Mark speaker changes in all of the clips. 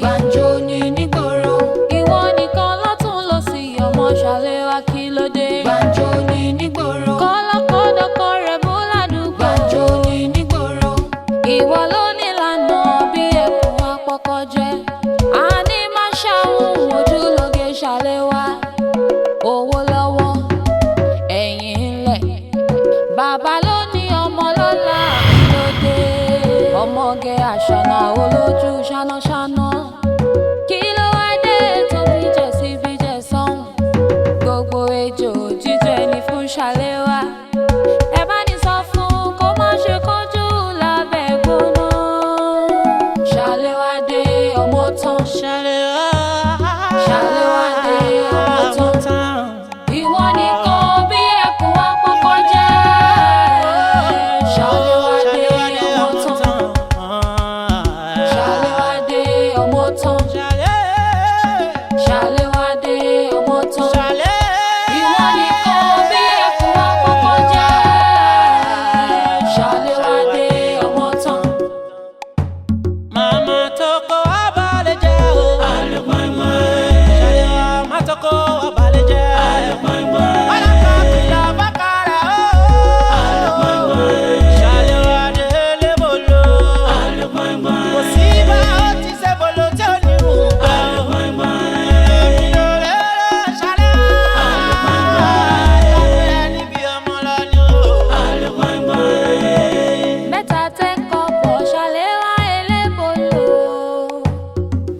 Speaker 1: Banjo ni nígboro. Ìwọ nìkan lọ́tún lósì ọmọ Ṣàléwá kí ló dé. Banjo ni nígboro. Kọ́lọ́kọ́dọ́kọ́ rẹ̀ bó ládùúgbò. Banjo ni nígboro. Ìwọ ló nílànà bí ẹkùn apọkọ jẹ. Àní máa ṣàwọn ojúlóge Ṣàléwá. Owó lọ́wọ́ ẹ̀yìn ńlẹ̀. Bàbá ló ní ọmọ lọ́la kí ló dé. Ọmọge àṣànà olójú ṣánáṣáná. Kí ló wá dé tó fi jẹ sí fi jẹ sọ́hùn. Gbogbo ejò jíjẹ ní fún Ṣàléwá. Ẹ bá ní sọ fún kó má ṣe kánjú lábẹ́ gbóná. Ṣàléwá dé ọmọ tán. Ṣàléwá dé ọmọ tán. Ìwọ nìkan bí ẹkùn apọkọ jẹ́. Ṣàléwá dé ọmọ tán. Ṣàléwá dé ọmọ tán. Ṣàléwá dé ọmọ tán. Ìwọ nìkan bí ẹkùn apọkọ jẹ́. Ṣàléwá dé ọmọ tán.
Speaker 2: Mama toko abaleje o. Mama toko abaleje. Alaka kila bakara o. Ṣàléwá de lebolo. Kò sí bá ó ti ṣe bolo tí ó ní wù gbà o. Èmi ò rere Ṣàléwá. Ẹni bí ọmọ lọ ni o.
Speaker 1: Mẹ́ta tẹ́ kọ́pọ̀ Ṣàléwá elébolo.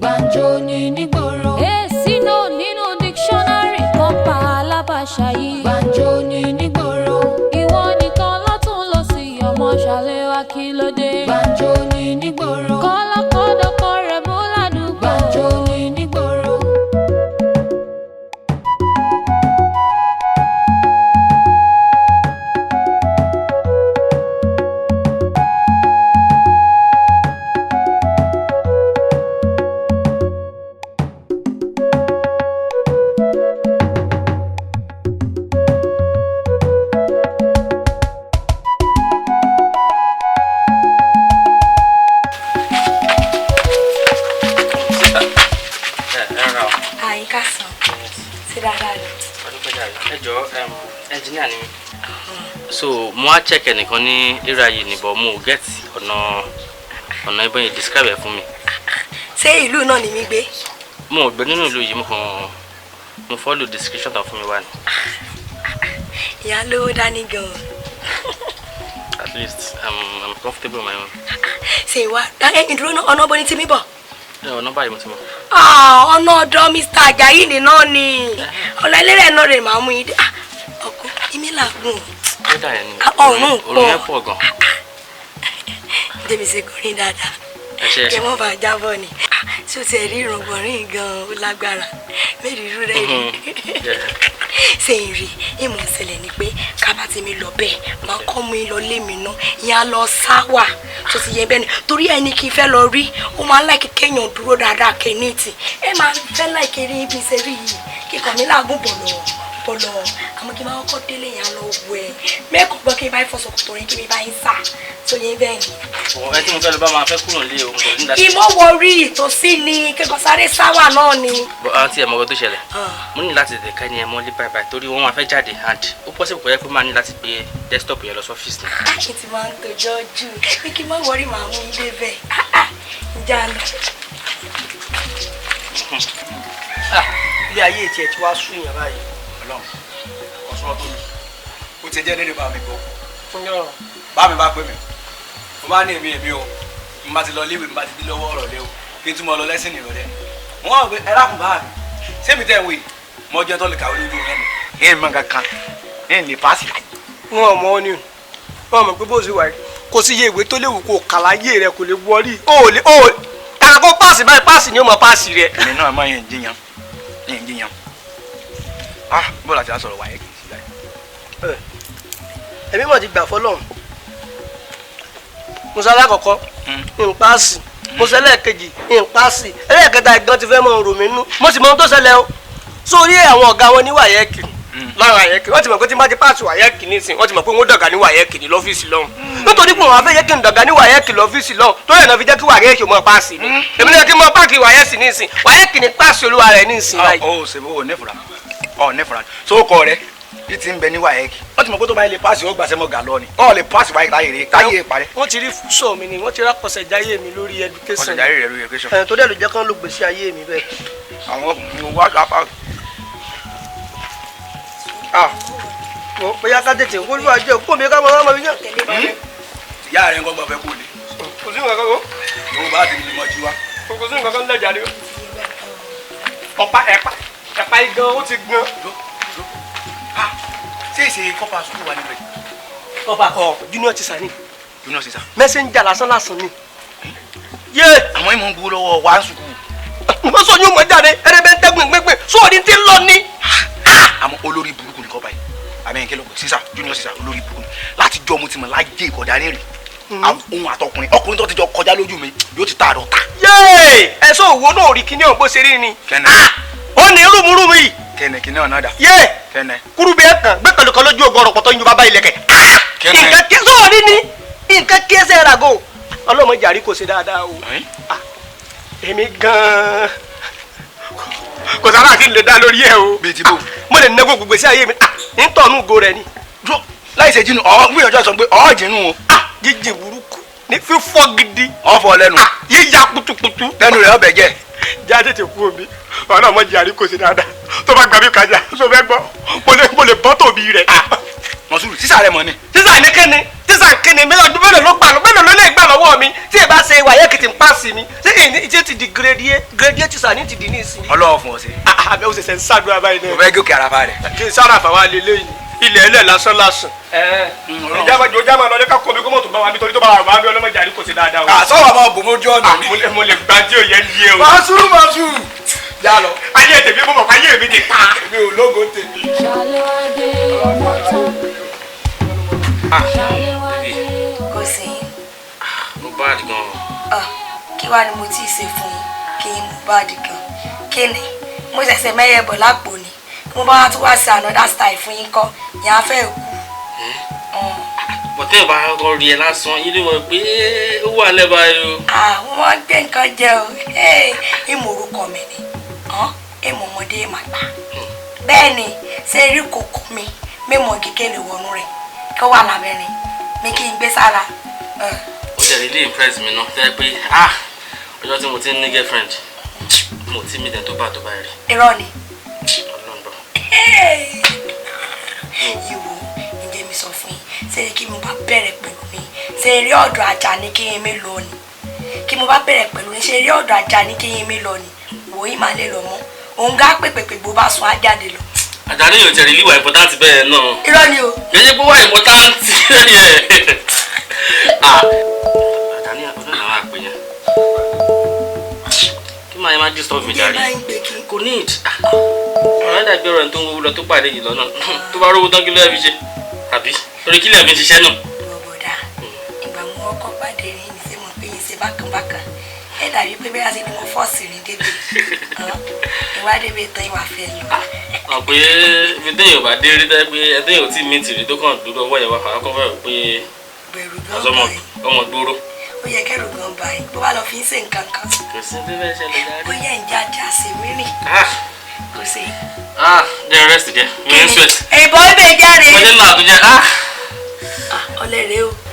Speaker 1: Banjo ni nígboro. Èsì náà nínú dictionary kan pa alábàṣà yìí. Banjo ni nígboro. Ìwọ nìkan lọ́tún lósì ọmọ Ṣàléwá kí ló dé. Banjo ni nígboro. Kọ́lọ́kọ́dọ́kọ́ rẹ̀ bó ládùúgbò. Banjo ni nígboro.
Speaker 3: Àyíká sàn sí dáadáa rẹ̀.
Speaker 4: Engineer ni mi. So mo á check ẹnìkan ní area yìí ni but mo get ọ̀nà ìbọn yìí describe ẹ̀ fún mi.
Speaker 3: Ṣé ìlú náà ni mi gbé?
Speaker 4: Mo ò gbé nínú ìlú yìí mo follow description tán fún mi wá ni.
Speaker 3: Ìyá lówó dání gan-an.
Speaker 4: At least I'm comfortable on my own.
Speaker 3: Ṣé ìwà ìdúró náà ọ̀nà ọbọ̀ ní tí mi bọ̀?
Speaker 4: Ọ̀nà báyìí mo ti mọ̀.
Speaker 3: Ọ̀nà ọ̀dọ̀ Mr. Ajayi ni náà ni. Ọ̀nà ẹlẹ́rẹ̀ náà rẹ̀ máa mú yín dé. Ọkọ ìmí làgùn.
Speaker 4: Kódà yẹn ni
Speaker 3: ọ̀run
Speaker 4: òrùn yẹn pọ̀ gan.
Speaker 3: Jẹ́mi ṣe kọrin dáadáa. Kí wọ́n bá jábọ̀ ni. Tí o ti rí ìrùngbọ̀nrín gan-an ó lágbára. Mẹ́rìírú rẹ̀ rí. Ṣé ìrì ìmọ̀ ìṣẹ̀lẹ̀ ni pé kábà tí mi lọ bẹ́ẹ̀ máa kọ́ mi lọ lé mi ná ìyá lọ sáwà tó ti yẹ bẹ́ẹ̀ ni torí ẹni kì í fẹ́ lọ rí ó máa ń láìkí kéèyàn dúró dáadáa kẹ́nìtì ẹ máa ń fẹ́ láìkí rí ibi ṣe rí yìí kíkọ́ mi láàgùn bọ̀lọ̀ àmọ́ kí n máa kọ́ délé yẹn lọ wọ ẹ mẹ́kọ̀ọ́ gbọ́ kí n bá yín fọṣọ kòtò yín kí n bá yín sà tó yẹ bẹ́ẹ̀ ni.
Speaker 4: Ẹ tí mo fẹ́ lọ bá máa fẹ́ kúrò nílé o.
Speaker 3: Ìmọ̀ wọrí ìtòsí ni kíkọ́ sáré sáwà náà ni.
Speaker 4: Àǹtí ẹ̀ mọ̀ ọ̀gọ́ tó ṣẹlẹ̀ mo ní láti tẹ̀ka ẹni ẹ̀ mọ́lé báyìí torí wọ́n máa fẹ́ jáde and ó possible kò yẹ kó máa ní láti gbé desktop yẹn lọ sí ọ́fíìsì ni.
Speaker 3: Kí ti máa ń tọjọ́ jù pé kí n má wọrí màá mú ilé bẹ́ẹ̀ ìjà lọ.
Speaker 2: Ilé ayé tiẹ̀ tí wàá sún yàn báyìí.
Speaker 5: Ọlọ́run ọ̀sán ọdún mi ó ti jẹ́ dédé bá mi gbọ́. Bá mi bá pè mí mo bá ní èmi o mo bá ti lọ léwé mo bá ti dé lọ́wọ́ ọ̀rọ̀ lé o kí n tún mọ lọ lẹ́sìn ìrọ̀lẹ́. Mo wá wí ẹ lákùn bá mi sẹ́mi tẹ̀ wí mo jẹ́ tó lè kàwé lójú yẹn ni. Ẹ mọ kankan ẹ lè paasi.
Speaker 2: Wọn ò mọ ọ ní wọn mọ pé bó ṣe wà yìí kò sí iye ìwé tó léwu kó kàláyé rẹ kò lè wọrí ó kàkà kó páàsì báyìí páàsì ni ó mọ páàsì rẹ.
Speaker 5: Èmi náà máa yẹn jiyàn bó la ti á sọ̀rọ̀ wáyé kì í sí láyé.
Speaker 2: Ẹ̀mí mọ̀ ti gbà fọlọ́run musa alákọ̀ọ́kọ́ ń páàsì musa ẹlẹ́ẹ̀kejì ń páàsì ẹlẹ́ẹ̀kẹta ìgbọ́n ti fẹ́ mọ ọ̀rọ̀ mi nú mo sì mọ ohun tó ṣẹlẹ̀ o sórí àwọn ọ̀gá wọn ní wàyẹ́kì lára àyẹ́kì wọ́n ti mọ̀ pé tí n bá ti páàsì wàyẹ́kì nísìn wọ́n ti mọ̀ pé wọ́n dọ̀gá ní wàyẹ́kì ní lọ́fíìsì lọ́hùn
Speaker 6: nítorí pé wọn fẹ́ jẹ́ kí n dọ̀gá ní wáyẹ́kì lọ́fíìsì lọ́hùn tó yẹ náà fi jẹ́ kí wáyẹ́kì mọ páàsì ni èmi ní kí n mọ páàkì wáyẹ́sì ní ìsìn wáyẹ́kì ní páàsì olúwa rẹ̀ ní ìsìn báyìí.
Speaker 5: ó ṣe bó nẹ́fura tó kọ rẹ bí ti ń bẹ ní wáyẹ́kì wọ́n ti mọ̀ pé tó bá yẹ lè páàsì ó gbàṣẹ́ mọ́ gà lọ ni ọ̀ lè páàsì wáyẹ́kì táyé parẹ́.
Speaker 6: wọ́n ti rí fúsọ̀ mi ni wọ́n ti rákọ̀sẹ̀ jáyé mi lórí education.
Speaker 5: ọ̀sẹ̀ jáyé rẹ̀ lórí education.
Speaker 6: tó dẹ̀ ló jẹ́ kán ló gbèsè ayé mi bẹ́ẹ̀.
Speaker 5: àwọn wá lápá.
Speaker 6: bóyá ká tètè kó ló àjẹ kó mi ká mọ ọmọ mi yàn.
Speaker 5: ìyá rẹ̀ ń gbọ́ fẹ́ kó lè.
Speaker 6: kò sí nǹkan kan kó.
Speaker 5: yóò bá ti lè mọ jí wa.
Speaker 6: kò sí nǹkan kan lẹ́jà ni. ọ̀pá ẹ̀pá igan ó ti gan.
Speaker 5: ṣé ìṣe kọ́pà sùkúù wà níbẹ̀?
Speaker 6: kọ́pà junior teacher ni.
Speaker 5: junior teacher.
Speaker 6: messenger lásán ni. yé.
Speaker 5: àwọn ìmọ̀ ń gbó lọ́wọ́ wá sùkúù.
Speaker 6: mo sọ yín mọ jáde ẹrẹbẹ ń tẹgbìn gbẹgbẹ sóòdì tí ń lọ ní.
Speaker 5: àmọ́ olórí burúkú ni kọ́pà yìí àmì ìkẹlẹ sísà junior sísà olórí burúkú ni láti jọ mo ti mọ̀ láyé ìkọjá ní rè ohun àtọkùnrin tó ti jọ kọjá lójú mi yóò ti ta àdọ́ta.
Speaker 6: yéè ẹsọ òwò náà rí kíní ọ̀hún bó ṣe rí ni.
Speaker 5: kẹ́nẹ́.
Speaker 6: ó ní rúmurúmu yìí.
Speaker 5: kẹ́nẹ́ kíní ọ̀nà dà.
Speaker 6: yéè
Speaker 5: kẹ́nẹ́.
Speaker 6: kúrúbẹ kan gbé kọlùkọ lójú ògbọrọ pọtọ yín bàbá ilẹ̀kẹ̀.
Speaker 5: kẹ́nẹ́.
Speaker 6: nǹkan kí sọ̀rọ̀ ní nǹkan kí ẹsẹ̀ rà gò ọlọ́mọ jàrí kò ṣe dáadáa o. èmi gan-an kò sára àti lè dá lórí ẹ o.
Speaker 5: bíi ti bò.
Speaker 6: mo lè nẹgbó gbogbo sí ayé mi ń tọ̀nù go rẹ ni.
Speaker 5: láì ṣe jinu gbìyànjú sọ pé jinu o.
Speaker 6: jíjìn burúkú ní fífọ́ gidi.
Speaker 5: ọ̀fọ̀ lẹ́nu.
Speaker 6: yíya kutukutu.
Speaker 5: lẹ́nu rẹ̀ ọbẹ̀ jẹ́.
Speaker 6: já tètè kú omi ọ̀nà ọmọ jàrí kò sí dáadáa tó bá gbà mí kájà tó fẹ́ gbọ́ mo lè bọ́ tòbí rẹ̀.
Speaker 5: mọ̀sùlù sísà rẹ̀ mọ̀ ni.
Speaker 6: sísà ní kíni sísà kíni mélòó ló lè gbà lọ́wọ́ mi tí ì bá ṣe wáyé kìtì ń pàṣẹ mi ṣé ìṣe ti di gírẹ́díẹ̀ tísà ní ti di ní ìsìn.
Speaker 5: ọlọ́wọ́ fún ọ sí.
Speaker 6: àbẹ òṣèṣẹ ń ṣàdúrà báyìí náà.
Speaker 5: mo fẹ́ gòkè àràfà rẹ̀.
Speaker 6: kí n sára àfàwà lélẹ́yìn ilẹ̀ ẹlẹ́ lásán. ìjà máa lọ ní ká kó mi kó mọ̀ tó bá wa nítorí tó bá wà wá bí ọlọ́mọ jàrí kò sí dáadáa o.
Speaker 5: àsọ̀rọ̀ máa bò mójú ọ̀nà mi.
Speaker 6: mo lè gba tí ò yẹ ń yé o.
Speaker 5: màsúrù já lọ.
Speaker 6: ayé tèmi mo mọ̀ ayé mi ti pa.
Speaker 5: mi ò lógo tèmi.
Speaker 1: Ṣàléwádé ọmọ tán. Ṣàléwádé
Speaker 3: kò sí.
Speaker 4: mo bá a gan.
Speaker 3: kí wàá ni mo tí ì ṣe fún yín kí n mú báàdì gan kí ni mo ṣẹ̀ṣẹ̀ mẹ́yẹ̀ bọ̀ lápò ni mo bá wá tún wá sí another style fún yín kọ́ ìyá fẹ́ kú.
Speaker 4: bọ̀tẹ́ ìbá ọkọ rí ẹ lásán yìí ló mọ̀ pé ó wà lẹ́bàá yìí o.
Speaker 3: àwọn máa ń gbé nǹkan jẹ o ìmọ̀ orúkọ mi ni ìmọ̀ ọmọdé màgbà bẹ́ẹ̀ ni ṣé rí kòkó mi mímọ̀ kékeré wọnú rẹ̀ kí ó wà lábẹ́rin mi kí n gbé sára.
Speaker 4: ó jẹ́ really impress mi náà tẹ́ pé ọjọ́ tí mo ti ń ní girlfriend mo ti mí dẹ̀ tó bá rí.
Speaker 3: irọ́ ni.
Speaker 4: ọlọ́ngbọ́n.
Speaker 3: ìwò ǹjẹ́ mi sọ fún yín ṣé kí mo bá bẹ̀rẹ̀ pẹ̀lú mi ṣé rí ọ̀dọ̀ ajá ní kí n mi lọ ni kí mo bá bẹ̀rẹ̀ pẹ̀lú mi ṣé rí ọ̀dọ̀ ajá ní kí n mi lọ ni wò yín máa lè lọ mọ́ òun gá pèpèpè bó bá sùn á jáde lọ.
Speaker 4: àjálù yóò tẹ̀lé ìwà important bẹ́ẹ̀ náà.
Speaker 3: irọ́ ni o.
Speaker 4: kẹ́yẹ́ pé wà important yẹ. àjálù yẹn ọdún làwọn àpè yẹn. kí máa yẹ máa disturb mi jàre. kò ní ìd. ọ̀rọ̀ ẹ̀dá gbé ọ̀rọ̀ tó ń wúwo lọ tó pàdé yìí lọ́nà tó bá rówó tán kí ló yẹ fi ṣe àbí torí kílẹ̀ fi ń ṣiṣẹ́ náà.
Speaker 3: bọ̀bọ̀dà ìgbà mo kọ́kọ́ pàdé rí ní sẹ́mo pé yìí ṣe bákanbákan ẹ dàbí pé bẹ́ẹ̀ ṣe ni mo fọ́ọ̀sì rìn débi ìwà débi tán ìwà fẹ́ lọ.
Speaker 4: ọ̀ pé ibi téèyàn bá dé rí dẹ́ pé ẹtéèyàn ò tí ì mìtì rí tó kàn dúró ọwọ́ yẹn wá fà á kọ́ fẹ́ pé ọmọ gbòòrò.
Speaker 3: ó yẹ kẹ́rù gan báyìí bó bá lọ fi ń ṣe nǹkan kan.
Speaker 4: kò sí bí bẹ́ẹ̀ ṣẹlẹ̀ jáde.
Speaker 3: ó yẹ ìjájà sí mi rìn. kò sí.
Speaker 4: jẹ́ rest jẹ́ mi ń sweat.
Speaker 3: ìbọn ibẹ̀ jáde.
Speaker 4: mo ní nà àtúnjẹ.
Speaker 3: ọlẹ́rìí o.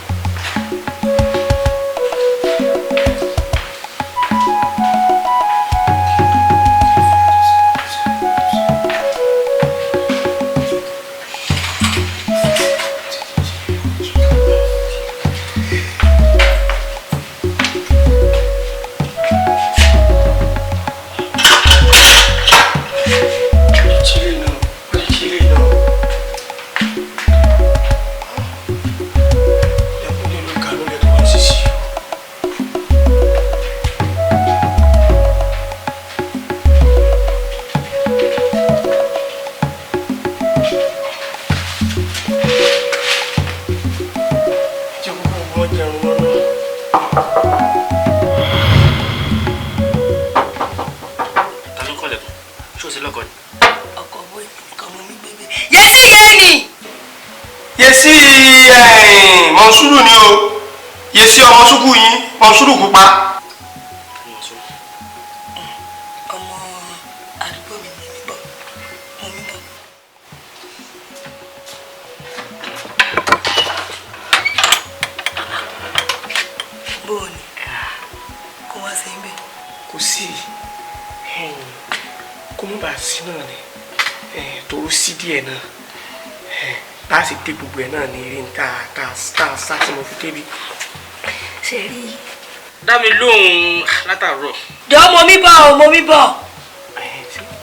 Speaker 6: Yẹsí Mọ̀nsúrù ni o. Yẹsí ọmọ ṣúkú yín Mọ̀nsúrù pupa.
Speaker 3: Ọmọ àdúgbò mi ni bọ̀. Mo mi bọ̀. Bóòni, kó wá sí ibẹ̀.
Speaker 6: Kò sí kó mú bàá sí náà ni tó sí díẹ̀ náà láti dé gbogbo ẹ̀ náà ní eré tá a sá tí mo fi débi.
Speaker 3: Ṣé rí?
Speaker 4: Dá mi lóhùn látàárọ̀.
Speaker 3: Jọ mo mi bọ̀ o, mo mi bọ̀.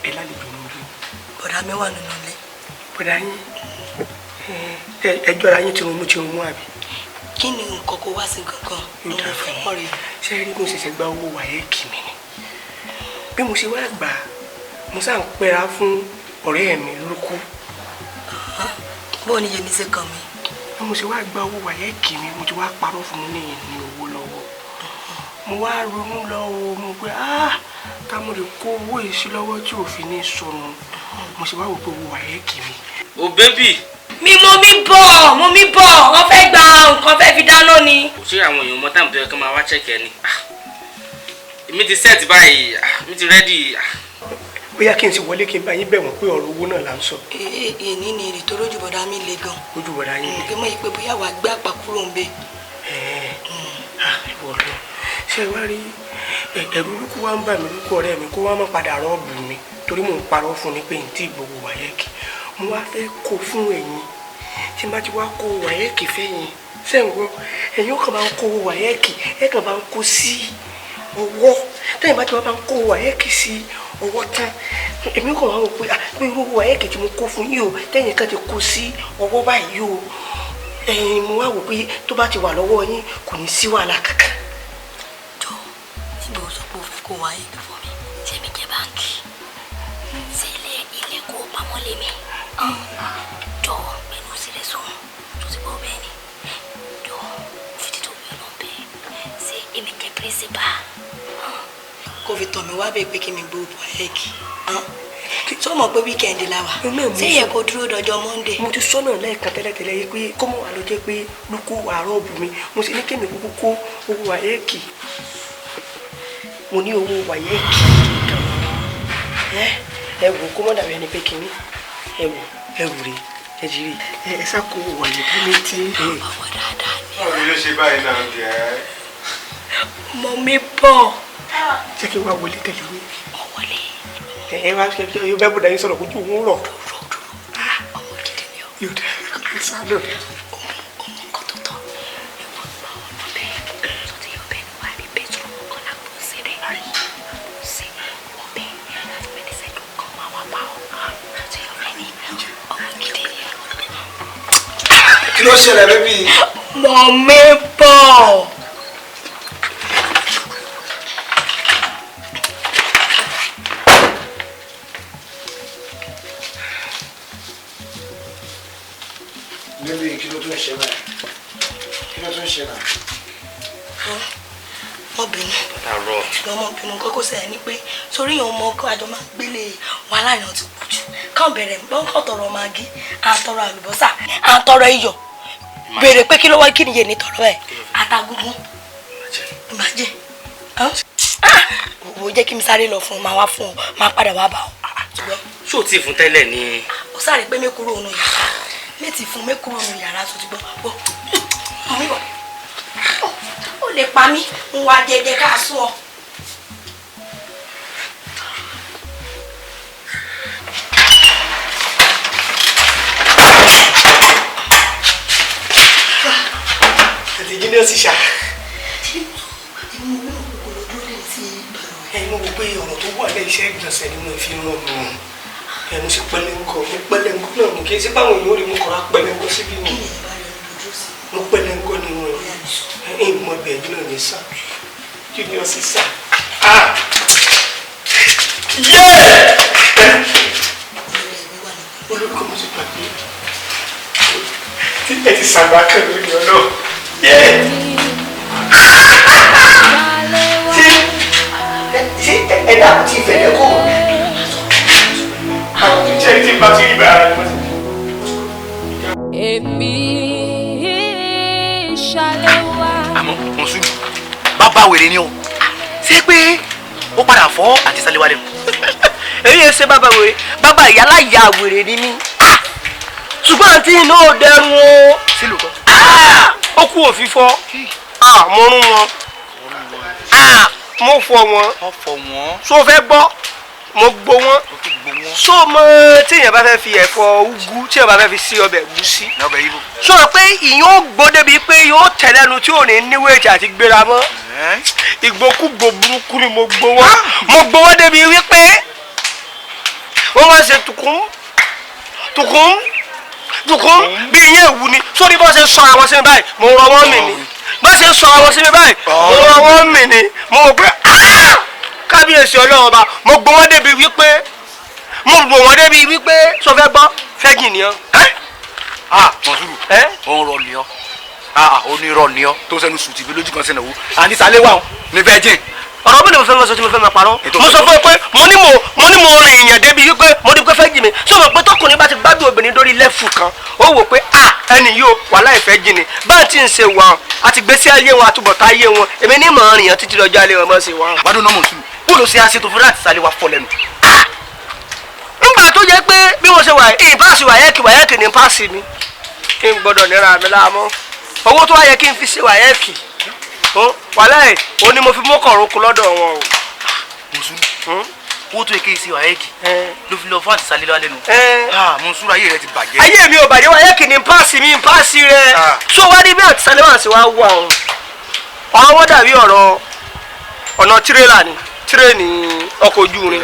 Speaker 6: Ẹ lálejò ní ojú.
Speaker 3: Bọ̀dá mi wà nínú ilé.
Speaker 6: Bọ̀dá yín ẹjọ́ ara yín tí mo mú àbí.
Speaker 3: Kí ni nǹkan kó wá sí gangan?
Speaker 6: Yóò dáa fún mi. Ṣé rí mo ṣẹ̀ṣẹ̀ gba owó wáyẹ́ẹ̀kì mi ni. Bí mo ṣe wá gbà mo sá ń pẹ́ra fún ọ̀rẹ́ mi lórúkú.
Speaker 3: Bó ni Yẹmí ṣe kàn mí?
Speaker 6: Bí mo ṣe wá gba owó wáyẹ́ẹ̀kì mi mo ti wá parọ́ fún mi ní owó lọ́wọ́. Mo wá ronú lọ́wọ́ mo pé ká mo lè kó owó yìí sí lọ́wọ́ tí òfin ní sọnù. Mo ṣe wá wò pé owó wáyẹ́ẹ̀kì mi.
Speaker 4: O bébì.
Speaker 3: Mo mi bọ̀ wọ́n fẹ́ gba nǹkan fẹ́ fi dáná ni.
Speaker 4: Kò sí àwọn èèyàn mọ́ táàmù tó yẹ kí wọ́n máa wá chẹ́kẹ̀ ni. Èmi ti set báyìí, mi ti ready.
Speaker 6: Bóyá kí n sì wọlé kí n bá yín bẹ̀ wọ́n pé ọ̀rọ̀ owó náà là ń sọ.
Speaker 3: Èyí ni èrè tó lójú bọ̀dá mi le gan.
Speaker 6: Ojú bọ̀dá yín le.
Speaker 3: Kí mọ̀ yìí pé bóyá wàá gbé àpá kúrò ń bẹ.
Speaker 6: Ìwọ lọ ṣé wá rí ẹ̀rù olúkú wá ń bà mí lóko ọ̀rẹ́ mi kó wá má padà rọ́ọ̀bù mi torí mò ń parọ́ fún ni pé n tí gbogbo wáyẹ́ẹ̀kì mo wá fẹ́ kó fún ẹ̀yin tí n bá ti wá kó wáyẹ́ẹ̀kì fẹ́yìn sẹ́ǹgbọ́n ẹ̀yin ó kàn máa ń kó wáyẹ́ẹ̀kì ẹ̀ kàn máa ń kó sí ọwọ́ tẹ́yìn bá ti wá máa ń kó wáyẹ́ẹ̀kì sí ọwọ́ tán èmi kàn máa ń wò pé pé irú wáyẹ́ẹ̀kì tí mo kó fún yìí o tẹ́yìn kan ti kó sí ọwọ́ báyìí o ẹ̀yin mo wá wò pé tó bá ti wà lọ́wọ́ yín kò ní sí wàhálà kankan.
Speaker 3: Jọ níbo sọ pé o fẹ́ kó wáyẹ́ẹ̀kì fún mi ṣé mi jẹ́ báńkì ṣé ilé kó pamọ́ lé mi jọ pẹ̀lú sílẹ̀ sọ̀rọ̀ tó ti bọ́ bẹ́ẹ̀ ni jọ fìdí tó bẹ́ẹ̀ lọ bẹ́ẹ̀ ṣé èmi jẹ́ pírísípà kò fi tọ̀ mí wá bẹ́ẹ̀ pé kí mi gbó wáyẹ́ẹ̀kì tó mọ̀ pé wíkẹ́ndì la wà ṣé yẹ kó dúró dọjọ́ Monday.
Speaker 6: Mo ti sọ́nà lẹ́ẹ̀kan tẹ́lẹ̀tẹ́lẹ̀ yìí pé kó mọ̀ wá ló jẹ́ pé lóko àárọ̀ bù mí mo sì ní kémi kúkú kó owó wáyẹ́ẹ̀kì mo ní owó wáyẹ́ẹ̀kì ẹ wò kó mọ̀ dàbí ẹni pé kínní ẹ wò rè ẹ jìrì ẹ sáko wáyẹ́ẹ̀kì létí.
Speaker 3: ọwọ́ dáadáa ni.
Speaker 7: báwo ni ló ṣe báyìí náà jẹ́.
Speaker 3: Mo mi bọ̀.
Speaker 6: Ṣé kí n wá wọlé tẹ̀lé mi?
Speaker 3: Mo wọlé.
Speaker 6: Ẹ wá ṣe yóò bẹ́ẹ̀ bọ̀dá yín sọ̀rọ̀ kójú òun rọ̀.
Speaker 3: Ọmọ gidi ni o.
Speaker 6: Yóò dé sálọ.
Speaker 3: Ọmọ nǹkan tó tọ́. Ìwọ gba ọ̀nà bẹ́ẹ̀. Tó ti yọ bẹ́ẹ̀ ni wàá rí bẹ́tùrù kan lápò sílẹ̀. Sí wọ́n bẹ́ẹ̀ láti bẹ́ẹ̀ sẹ́dùn kan máa wá bá ọ. Tó ti yọ bẹ́ẹ̀ ni ọmọ gidi ni o.
Speaker 7: Kí ló ṣẹlẹ̀ bébí?
Speaker 3: Mo mi bọ̀.
Speaker 7: Bébí kí ló tún ṣe náà? Kí ló tún ṣe náà?
Speaker 3: Ọmọbìnrin.
Speaker 4: Àrọ̀.
Speaker 3: Ṣùgbọ́n ọmọbìnrin kọ́kọ́ sẹ́yìn ni pé sórí ìyẹn ọmọ ọkọ àjọ máa gbélé wàhálà ìran ti pọ̀ jù. Káwọn bẹ̀rẹ̀ lọ́kọ̀ tọrọ magí, àtọrọ àlùbọ́sà, àtọrọ iyọ̀. Béèrè pé kí ló wá kí nìyẹn ní tọrọ ẹ̀. Àtàgùngùn. Ìbàjẹ́. Wo jẹ́ kí mi sáré lọ fún un, máa wá fún un, máa padà wá bá ọ.
Speaker 4: Ṣé o ti fún tẹ́lẹ̀ ni?
Speaker 3: Ó sáré pé mẹ́kúrò òun yàrá. Mẹ́tì fún mẹ́kúrò òun yàrá tó ti gbọ́. Ó lè pa mí, ń wá jẹjẹ ká sún ọ.
Speaker 6: Àti jíní ó sì ṣá. Mo wò pé ọ̀rọ̀ tó wà lẹ́ iṣẹ́ ìgbọ̀nsẹ̀ ni mo fi ràn mọ́. Mo sì pẹlẹ́ńkọ́ náà mo kì í sí báwọn èèyàn rí mo kọ́ra pẹlẹ́ńkọ́ síbí mi. Mo pẹlẹ́ńkọ́ ni wọn. Mọ ibẹ̀ yìí náà ní sá. Jíní ó sì sá. Olùkọ́ mo sì pàdé. Tí ẹ ti sàgbà kan lórí ọ̀nà. Ẹ dàpọ̀ tí ìfẹ́ lẹ́kọ̀ọ́. Àwọn tó jẹ́ tí bá ti rí bá ara ni wọ́n ti.
Speaker 1: Èmi
Speaker 8: bàbá wèrè ni o ṣé pé ó padà fọ́ àti Sálíwá lẹ́nu.
Speaker 6: èyí ẹ ṣe bàbá wèrè bàbá ìyálà ìyá wèrè ni mí ṣùgbọ́n àǹtí iná ò dẹrùn o
Speaker 8: sílùkọ́
Speaker 6: ó kú òfìfọ́ mo rún wọn mo fọ wọn so fẹ́ gbọ́ mo gbó wọn so mọ tíyẹn bá fẹ́ fi ẹ̀fọ́ ugu tíyẹn bá fẹ́ fi sí ọbẹ̀ ẹ̀gúsí so pé ìyẹn ó gbó débi pé yóò tẹ̀lẹ́nu tí ò ní níwèéjì àti gbéra mọ́ ìgbókúgbò burúkú ni mo gbó wọn débi wípé wọ́n máa ṣe tukùn bí ìyẹn ìwú ni sórí bá ṣe sọ àwọn sí mi báyìí mo rọ wọ́n mi ni bá ṣe sọ àwọn sí mi báyìí mo rọ wọ́n mi ni mo rò pé kábíyèsí ọlọ́run ọba mo gbọ́ wọ́n débi wípé sọ fẹ́ gbọ́ fẹ́jì ni ọ́.
Speaker 8: Mọ̀súrù òun rọ ni ọ́ onírọ̀ ni ọ́ tó sẹ́nu sùn tìbí lójú kan sẹ́nu wò àní Sálíwá ò ní virgin.
Speaker 6: ọ̀rọ̀ mi ni mo fẹ́ mọ sọ tí mo fẹ́ máa parọ́ mo sọ fún ẹ pé mo ní mo rìn èèyàn débi wípé mo ní pé fẹ́ jì mí sọ ma pé tọkùnrin bá ti gbádùn obìnrin lórí lẹ́fù kan ó wò pé ẹni yóò wà láì fẹ́ jì ni báyìí tí ń ṣe wà àti gbèsè ayé wọn àtúbọ̀tá ayé wọn èmi ní mọ̀ rìn yàn títí lọ́jọ́ alẹ́ wọn mọ̀ ṣe wà.
Speaker 8: àbádùn náà Mọ̀súrù bóòlù sí aṣètò fún láti Sálíwá fọ́ lẹ́nu.
Speaker 6: nígbà tó jẹ́ pé bí mo ṣe wà yìí páàsì wáyẹ́kì ní páàsì mi kí n gbọ́dọ̀ nira mi láàmú owó tó wá yẹ kí n fi ṣe wáyẹ́kì wàláì ó ní mo fi mọ́kànrún kú lọ́dọ̀ wọn o.
Speaker 8: Mọ̀súrù owó tó yẹ kí n ṣe wáyẹ́kì ló fi lọ fún àti Sálíwá lẹ́nu. Mọ̀súrù ayé rẹ ti bàjẹ́.
Speaker 6: ayé mi ò bàjẹ́ wáyẹ́kì ní páàsì mi páàsì rẹ tó wá ní bí àti Sálíwá ṣe wá wà o. ọ̀rọ̀ wọn dàbí ọ̀nà tirẹ́là ni tírẹ́ẹ̀nì ọkọ̀ ojú irin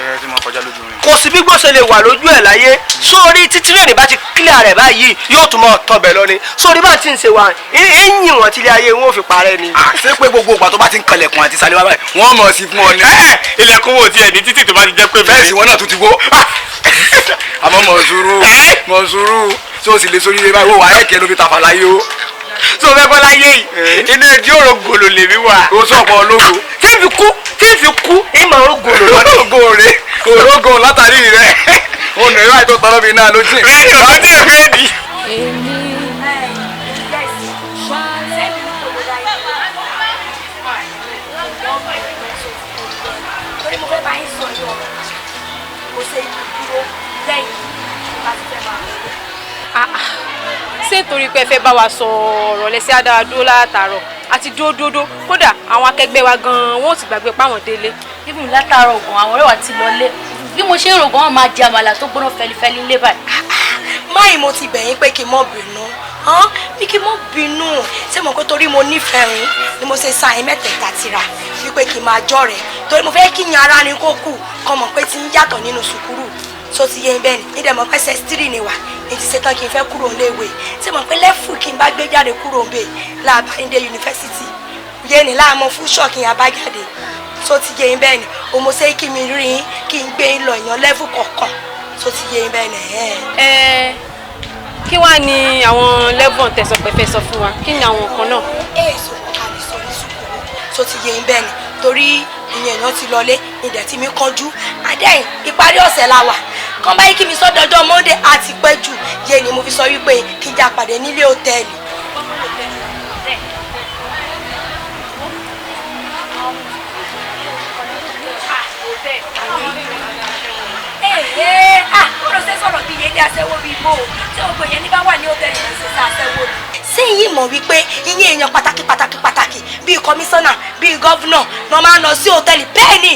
Speaker 6: kò sí bí gbọ́sẹ̀ lè wà lójú ẹ̀ láyé sórí tí tírẹ́ẹ̀nì bá ti kílẹ̀ rẹ̀ báyìí yóò tún mọ́ tọbẹ̀ lọ ni sórí bá ti ń ṣe wà ẹ̀yìn wọn tílé ayé wọn ò fi parẹ́ ni.
Speaker 8: ṣé pé gbogbo ìgbà tó bá ti ń kalẹ̀kùn àti Sálíwá báyìí wọ́n mọ̀ sí fún ọ ni.
Speaker 4: ilẹ̀kùn wo tiẹ̀ ní títì tó bá ti jẹ́ pé
Speaker 8: bẹ́ẹ̀ sì wọ́n náà tún ti wó. àmọ́ Mọ̀súrù tó o sì lè sórí ilé báyìí wò wáyé kẹ́ ló fi tàfà láyé o.
Speaker 6: tó fẹ́ kọ́ láyé yìí inú ẹ̀dí òrò gòlò lèmi wà.
Speaker 8: o sọ̀pọ̀ ológo.
Speaker 6: tí fi kú ìmọ̀ ògòlò
Speaker 8: ológo rẹ̀ ológo látàrí rẹ̀ o nà ìwà ètò tọ́lọ́ mi náà ló jìn.
Speaker 6: láti ẹ̀fẹ́ di.
Speaker 3: torí mo fẹ́ bá yín sọ yọ kò ṣe ìdúró lẹ́yìn bá ti fẹ́ máa lọ.
Speaker 9: ṣé torí pé ẹ fẹ́ bá wa sọ ọ̀rọ̀ lẹ́sẹ̀ adára dúró látàárọ̀ àti dúró kódà àwọn akẹgbẹ́ wa gan-an wọn ò sì gbàgbé páwọn délé.
Speaker 10: even látàárọ̀ ògùn àwọn ọ̀rẹ́ wa ti lọlé bí mo ṣe ń rògùn wọn máa di àmàlà tó gbóná fẹlifẹli ńlé báyìí.
Speaker 3: máyì mo ti bẹ̀yìn pé kí n mọ̀ bínú bí kí n mọ̀ bínú ṣé mo pé torí mo nífẹ̀ẹ́ rin ni mo ṣe sa ẹ̀ mẹ́tẹ̀ẹ̀ta tira wípé kí n máa jọ́ rẹ̀ torí mo fẹ́ kí yan ara ni kó kù kọ́ mọ̀ pé ti ń yàtọ̀ nínú sùkúrù tó ti yé bẹ́ẹ̀ ni ní dẹ̀mọ́ pẹ́ sẹ́sítírì ni wà ní ti ṣetán kí n fẹ́ kúrò léèwé ṣé mo pé lẹ́fù kí n bá gbé jáde kúrò ń bè láàbáyédé yunifásitì yé ni láàmú fún ṣọ́ọ̀kì yẹn abájáde tó ti yé bẹ́ẹ̀ ni o mo ṣe kí mi rí kí n gbé lọ èèyàn lẹ́fù kọ̀ọ̀kan tó ti yé bẹ́ẹ̀ ni.
Speaker 9: kí wàá ní àwọn lẹ́bùn tẹ̀sán pẹ̀fẹ́ sọ fún wa kí ni àwọn kan náà.
Speaker 3: èso kọ̀ọ̀kan lè sọ ní sùkúrù tó ti yé bẹ́ẹ̀ ni torí ìyẹn èèyàn ti lọlé ìdẹ̀ tí mi kánjú adẹ́yìn ìparí ọ̀sẹ̀ la wà kàn báyìí kí mi sọ dọjọ́ Monday àti pẹ́ jù yé ni mo fi sọ wípé kí n já pàdé nílé hòtẹ́ẹ̀lì. ó ṣe sọ̀rọ̀ bí yé ní aṣẹ́wó bíi bó tí o gbé yẹn ní bá wà ní hòtẹ́ẹ̀lì ní ṣe aṣẹ́wó ni. sẹ́yìn mọ̀ wípé ìyẹn èèyàn pàtàkì bíi kọmíṣánná bíi gọ́vnà wọ́n máa ń lọ sí hòtẹ́ẹ̀lì bẹ́ẹ̀ ni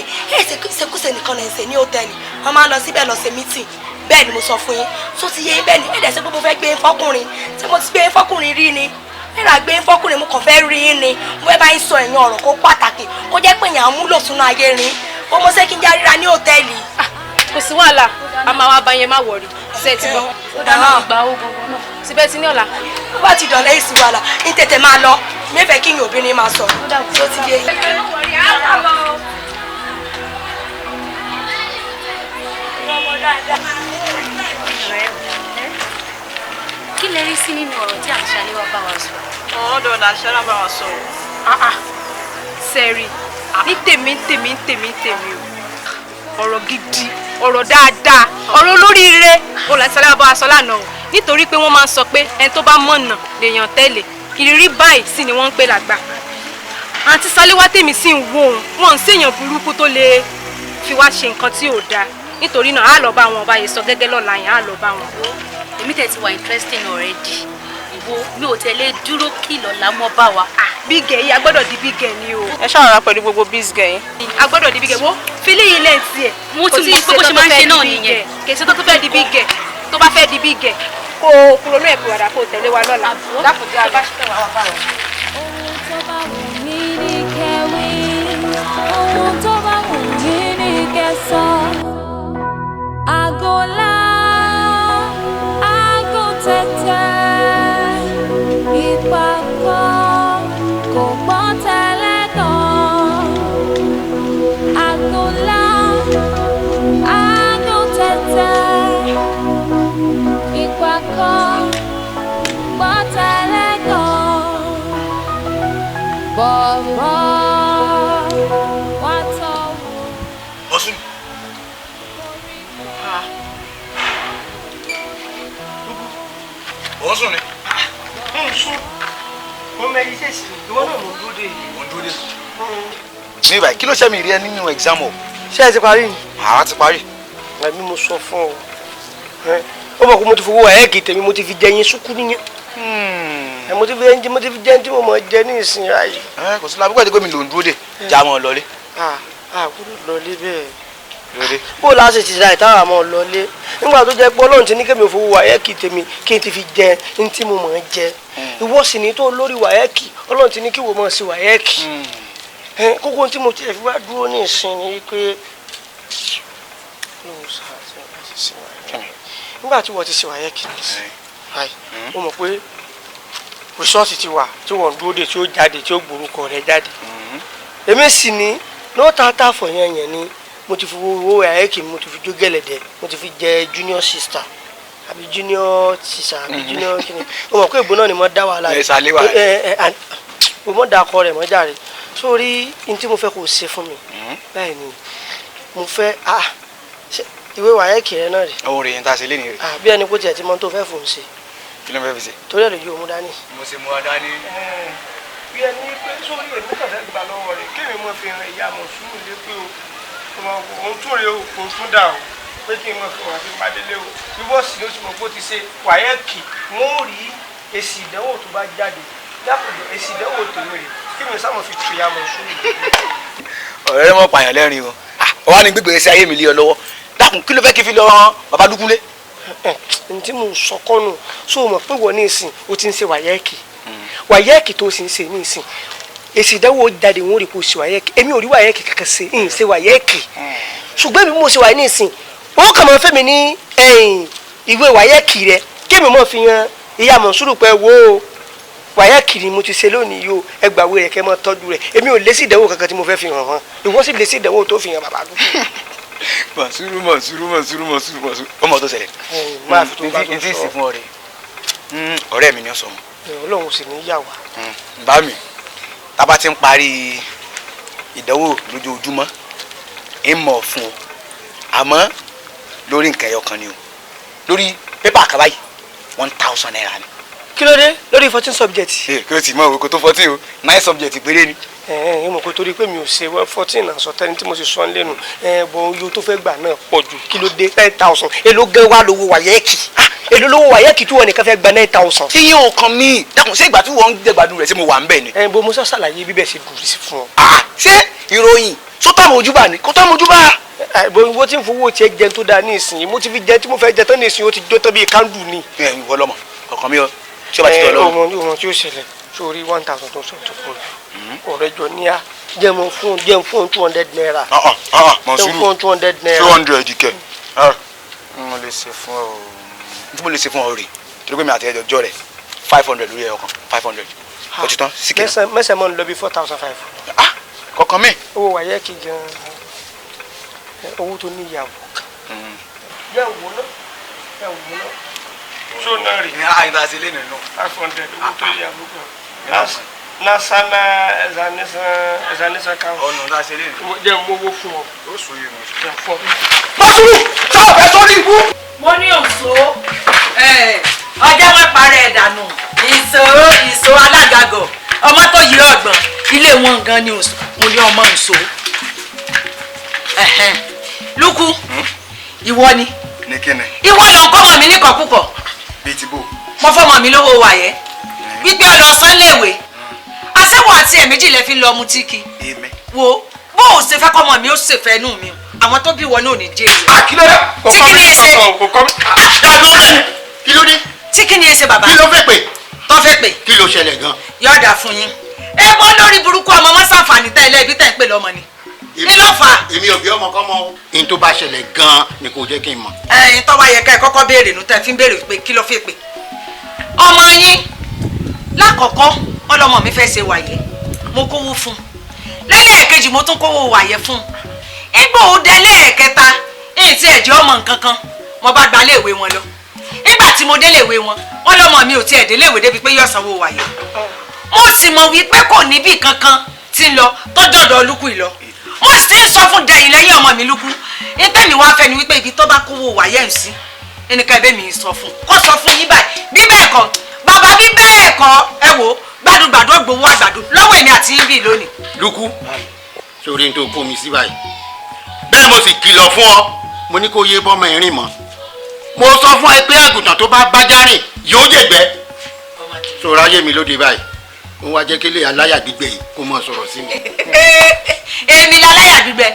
Speaker 3: ṣekúṣe nìkan lè ṣe ní hòtẹ́ẹ̀lì wọ́n máa ń lọ síbẹ̀ lọ ṣe mítìn bẹ́ẹ̀ ni mo sọ fún yín tó ti yé bẹ́ẹ̀ ni ẹ̀dẹ̀ ṣe pé mo fẹ́ gbé fọ́kùnrin tí mo ti gbé fọ́kùnrin rí ni ẹ̀rà gbé fọ́kùnrin mo kàn fẹ́ rí yín ni mo fẹ́ bá yín sọ ẹ̀yìn ọ̀rọ̀ kó pàtàkì kó jẹ́ pé èèyàn àmúlò sínú ayé rin ó mo ṣe kí n já ríra ní hòtẹ́ẹ̀lì.
Speaker 9: kò sí wàhálà a máa wá bá yẹn má wọrí ṣe ti gbọ́ ó dáná ìgbà owó gbọ̀ngàn náà síbẹ̀ tí ní ọ̀la.
Speaker 3: ó bá ti dọ̀lẹ́ ìsìn wàhálà ní tètè máa lọ mẹ́fẹ̀ẹ́ kí n obìnrin máa sọ tó ti yé yín.
Speaker 10: kí lè rí sí nínú ọ̀rọ̀ tí Àṣàlẹ́ wa bá wa sọ.
Speaker 2: ọ̀dọ̀ ọ̀dọ̀ Àṣàlẹ́ bá wa sọ.
Speaker 9: sẹ́ẹ̀rì ní tèmi o ọ̀rọ̀ gidi ọ̀rọ̀ dáadáa ọ̀rọ̀ olóríire olùsọ̀lẹ́ bá wa sọ lánàá o nítorí pé wọ́n máa ń sọ pé ẹni tó bá mọ̀nà lèèyàn tẹ̀lé ìrírí báyìí sì ni wọ́n ń pè lágbà. àǹtí Sálíwá tèmi sì ń wò wọn ń ṣèyàn burúkú tó lè fi wá ṣe nǹkan tí ò dáa nítorí náà á lọ bá wọn báyìí sọ gẹ́gẹ́ lọ́la yẹn á lọ bá wọn.
Speaker 10: èmi tẹ̀ ti wà interesting already wo mi ò tẹ̀lé dúró kí lọ́la mọ́ bá wa.
Speaker 9: big girl yìí a gbọ́dọ̀ di big girl ni o.
Speaker 2: ẹ ṣàrà pẹ̀lú gbogbo big girl yín.
Speaker 9: a gbọ́dọ̀ di big girl wo fílẹ̀ yìí lẹ́yìn tiẹ̀.
Speaker 10: mo ti mọ̀ pé bó ṣe máa ń ṣe náà nìyẹn.
Speaker 9: kì í ṣe tó fẹ́ di big girl tó bá fẹ́ di big girl kó o kúrò ní ẹ̀kú ọ̀dà kó o tẹ̀lé wa lọ́la. dákùnjẹ́ àgbà ṣe wà wá bá wọn.
Speaker 1: ohun tó bá wù mí ní kẹ́wí ohun tó bá wù mí ní kẹ́sọ́ àgọ́lá àgọ́ tẹ̀tẹ̀ ìpàkọ́ kò gbọ́ tẹ́lẹ̀ tán àgọ́lá àgọ́ tẹ̀tẹ̀ ìpàkọ́ gbọ́ tẹ́lẹ̀ tán bọ̀bọ̀ wá tọ́ wò.
Speaker 8: Ọ̀ṣun. Ọ̀ṣun ni.
Speaker 6: mo mẹ́rin ṣèṣì ìwọ náà mo dúró dé yìí.
Speaker 8: Mo ń dúró dé. ní ìbàyí kí ló ṣe mi rí ẹ nínú exam o.
Speaker 6: ṣé ẹ ti parí ni.
Speaker 8: àwa ti parí.
Speaker 6: ẹ̀mí mo sọ fún ọ ó mọ̀ pé mo ti fowó ẹ̀ẹ́kì tèmi mo ti fi jẹyin ṣúkú nìyẹn. mo ti fi jẹ tí mo mọ̀ jẹ ní ìsìn ayé.
Speaker 8: kò sí lábúkọ̀ ẹ̀dẹ́gbẹ́ mi ló ń dúró dé já mọ́ ọ lọlé.
Speaker 6: àkúrò lọlé bẹ́ẹ̀. bó la ṣe ti ra ìtara mọ́ ọ lọlé nígbà tó jẹ́ pé ọlọ́run ti ní kémi fowó ẹ̀ẹ́kì tèmi kí n ti fi jẹ ní tí mo mọ̀ jẹ ìwọ sì ní tó lórí wáyẹ́kì ọlọ́run ti ní kí wò mọ̀ sí wáyẹ́kì kókó tí mo tiẹ̀ fi wá dúró ní ìsìn ni pé nígbà tí wọ́n ti ṣe wáyẹ́kì ó mọ̀ pé rìsọ́ọ̀tì ti wà tí wọ́n dúró de tí ó jáde tí ó gbórúkọ rẹ̀ jáde èmi sì ní no tata for yẹn ni mo ti fi owó wáyẹ́kì mo ti fi jó gẹ̀lẹ̀dẹ̀ mo ti fi jẹ junior sister àbí junior sister àbí junior kìnnì ó mọ̀ pé ìbò náà ni mo dá wàhálà rẹ̀ mo mọ̀ dà kọ rẹ̀ mọ́ jàre sórí ní tí mo fẹ́ kó o ṣe fún mi báyìí ni mo fẹ́ ìwé wáyẹ́kì rẹ náà rè.
Speaker 8: ohun rèé ń ta ṣe lé nìyẹn.
Speaker 6: bí ẹni kó tiẹ̀ ti mọ tó fẹ́ fòun ṣe.
Speaker 8: kí ló ń fẹ́ fi ṣe.
Speaker 6: torí ẹ̀ lè yí òun dání.
Speaker 8: mo ṣe mú wa dání.
Speaker 6: bí ẹni pé sórí èmi kàn fẹ́ gbà lọ́wọ́ rẹ̀ kéèmí mo fi hàn ìyá mọ̀ sùúrù lé pé òun tún rè o òun tún dà o pé kí n mọ̀ fi wà fi pàdé lé o bí bọ́ọ̀sì ló ti mọ̀ pé ó ti ṣe wáyẹ́kì wọ́n ò rí èsì ìdánwò tó bá jáde dákòjò èsì ìdánwò tèmi rè kí mi sáwọn fi tu ìyá mọ̀ sùúrù lé.
Speaker 8: ọ̀rẹ́ rẹ mọ̀ pààyàn lẹ́rìn o wọ́n á ní gbígbé sí ayé mi lé ọ lọ́wọ́ dákun kí ló fẹ́ kí fi lọ rán bàbá dúkúlé.
Speaker 6: ntí mo sọ kọ́nù so mọ̀ pé wọ́n ní ìsìn o ti ń ṣe wáyẹ́ẹ̀kì wáyẹ́ẹ̀kì tó sì ń ṣe ní ìsìn èsì ìdánwò jáde wọn ò rí kó ṣe wáyẹ́ẹ̀kì èmi ò rí wáyẹ́ẹ̀kì kankan ṣe ń ṣe wáyẹ́ẹ̀kì ṣùgbọ́n èmi mo ṣe wáyẹ́ ní ìsìn wọ́n kàn máa fẹ́ mi ní ìwé wáyẹ́ẹ̀kì rẹ kémi mọ̀ fi hàn ìyá Mọ̀nsúrù pé wo wáyẹ́ẹ̀kì ni mo ti ṣe lónìí yìí o ẹgbàwé rẹ kẹ́ mọ́ tọ́jú rẹ èmi ò lé sí ìdánwò kankan tí mo fẹ́ fi hàn hàn ìwọ sì lé sí ìdánwò tó fi hàn bàbá dúkú. Mọ̀nsúrù
Speaker 8: ọmọ tó ṣẹlẹ̀
Speaker 6: máa fi tó bá tó
Speaker 8: n tí ì sì
Speaker 6: sọ
Speaker 8: fún ọ rẹ ọ̀rẹ́ mi ni ó sọ mọ́.
Speaker 6: Ọlọ́run sì ní yà wá.
Speaker 8: bá mi tábà ti ń parí ìdánwò lójoojúmọ́ ń mọ̀ fún ọ àmọ́ lórí nǹkan ẹyọ kan ni o lórí pépà kan báyìí 1,000 naira ni.
Speaker 6: kí ló dé lórí 14 subject.
Speaker 8: kí ló ti mọ òwe kó tó 14 o 9 subject péré ni.
Speaker 6: ẹ mọ̀ pé torí pé mi ò ṣe 14 náà sọ tẹ́ni tí mo ṣe sọ ń lẹ́nu bọ̀ iye tó fẹ́ gbà náà pọ̀ jù kí ló dé 9,000 èló gan wà lówó wáyẹ́ẹ̀kì èló lówó wáyẹ́ẹ̀kì tí wọ́n nìkan fẹ́ gba 9,000.
Speaker 8: tí yóò kan mí dákun ṣé ìgbà tí wọ́n ń jẹ̀gbádùn rẹ̀ ṣé mo wà ń bẹ̀ ni.
Speaker 6: bó mo sọ ṣàlàyé bíbẹ̀ ṣe dùn sí fún ọ.
Speaker 8: ṣé ìròyìn sótọ́ àmójúbà ni kó tó àmójúbà.
Speaker 6: bó wo tí ń fowó tiẹ̀ jẹun tó dáa ní ìsìn mo ti fi jẹ tí mo fẹ́ jẹ tán ní ìsìn ó ti jó tán bíi kándù ni.
Speaker 8: ìwọ lọmọ ọkàn mi ọ tí o bá ti tọ lọ.
Speaker 6: ọmọ tí ó ṣẹlẹ̀ sórí 1,000 tó sọ tó fún mi ọ̀rẹ́ jọ ní a jẹun fún 200 naira.
Speaker 8: Mọ̀nsúrù
Speaker 6: fún 200 naira.
Speaker 8: 200 kẹ. mo lè ṣe fún ọ tí mo lè ṣe fún ọ rè torí pé mi àti ẹjọ jọ rẹ 500 lórí ẹyọ kan 500 ó ti tán sí kìnnà.
Speaker 6: mẹsẹ̀ mọ́ ń lọ bí 4,500.
Speaker 8: kọ̀ọ̀kan mi.
Speaker 6: owó wáyẹ́ẹ̀kì gan owó tó ní ìyàwó. yẹ wò náà yẹ wò náà. so náà rè.
Speaker 8: ní àyìnbá sí lẹ́nu náà.
Speaker 6: 500 owó tó ìyàwó gan. nasana ẹzanisa kan.
Speaker 8: ọ̀nà tá a ṣe lẹ́nu.
Speaker 6: jẹ́ n mowó fún ọ.
Speaker 8: ó sùn yìí mo
Speaker 6: jẹ́ fún ọ.
Speaker 8: Mọ̀nsúrù sọ̀rọ̀ fẹ́ sórí ibú.
Speaker 11: mo ní òṣò ọjọ́ wọn parẹ́ ẹ̀ dànù ìṣó alágàgọ̀ ọmọ tó yí ọgbọ̀n ilé wọn gan ni mo ní ọmọ nso Lúkú ìwọ ni ìwọ ló ń kọ́mọ mi ní kọ̀kúkọ̀
Speaker 8: bíi ti bò
Speaker 11: mo fọmọ mi lówó wàyẹ́ wípé ọlọ́sán léèwé àṣẹwọ̀ àti ẹ̀mẹ́jì lẹ fi lọ mu tíkì wo bó o ṣe fẹ́ kọ́mọ mi ó ṣe fẹ́ nù mi àwọn tó bí wọn náà ò ní jèrè.
Speaker 8: kí ló dé
Speaker 11: tí kí ni ẹ ṣe
Speaker 8: kí ló dé
Speaker 11: tí kí ni ẹ ṣe bàbá
Speaker 8: kí ló fẹ́ pè
Speaker 11: tó fẹ́ pè
Speaker 8: kí ló ṣẹlẹ̀ gan.
Speaker 11: yọ̀ọ̀dà fún yín ẹ bọ́ lórí burúkú ọmọ wọn ṣàǹfààní tá ilé ibi tá ẹ pè lọ́mọ ni kí ló fà á.
Speaker 8: èmi ò bí ọmọ kọ́ mọ́ o. n tó bá ṣẹlẹ̀ gan ni kò jẹ́ kí n mọ̀.
Speaker 11: ẹyin tó bá yẹ ká ẹ kọ́kọ́ béèrè nù tẹ́ fi ń béèrè pé kí ló fẹ́ pè ọmọ yín lákọ̀ọ́kọ́ ọlọ́mọ mi fẹ́ ṣe wàyẹ́ mo kówó fún un lẹ́lẹ́ẹ̀kejì mo tún kówó wàyẹ́ fún un ìgbà òde lẹ́ẹ̀kẹta èyí tí ẹ̀jẹ̀ ọmọ nǹkan kan mo bá gba léèwé wọn lọ nígbà tí mo déléèwé wọn lọ́mọ mi ò tiẹ̀ déléèwé débi pé yóò sanwó wàyẹ́ mo sì mọ̀ wípé kò níbì kankan tí ń lọ tọ́jọ́dọ̀ Lúkú ìlọ mo sì ń sọ fún dẹ̀yìn lẹ́yìn ọmọ mi Lúkú ìtẹ́mi wá fẹ́ ni wípé ibi tó bá kówó wàyẹ́ ń sí ẹnìkan ẹ̀bẹ̀ mi sọ fún kó sọ fún yín báyìí bí bẹ́ẹ̀ kọ́ bàbá bí bẹ́ẹ̀ kọ́ ẹ wò gbàdúgbàdú gbowó àgbàdo lọ́wọ́ èmi àti yín bíi lónìí.
Speaker 8: Lúkú sórí n tó kó mi sí báyìí bẹ́ẹ̀ mo sì kìlọ̀ fún ọ mo ní kó yé bọ́mọ ẹ̀rín mọ́ mo sọ fún ẹ pé àgùntàn tó bá bájá rìn yóò jẹ̀gbẹ́ sọ̀rọ̀ ayé mi lóde báyìí ó wá jẹ́ kí lè aláyà gbígbẹ yìí kó mọ̀ sọ̀rọ̀ sí mi.
Speaker 11: èmi láláyà gbígbẹ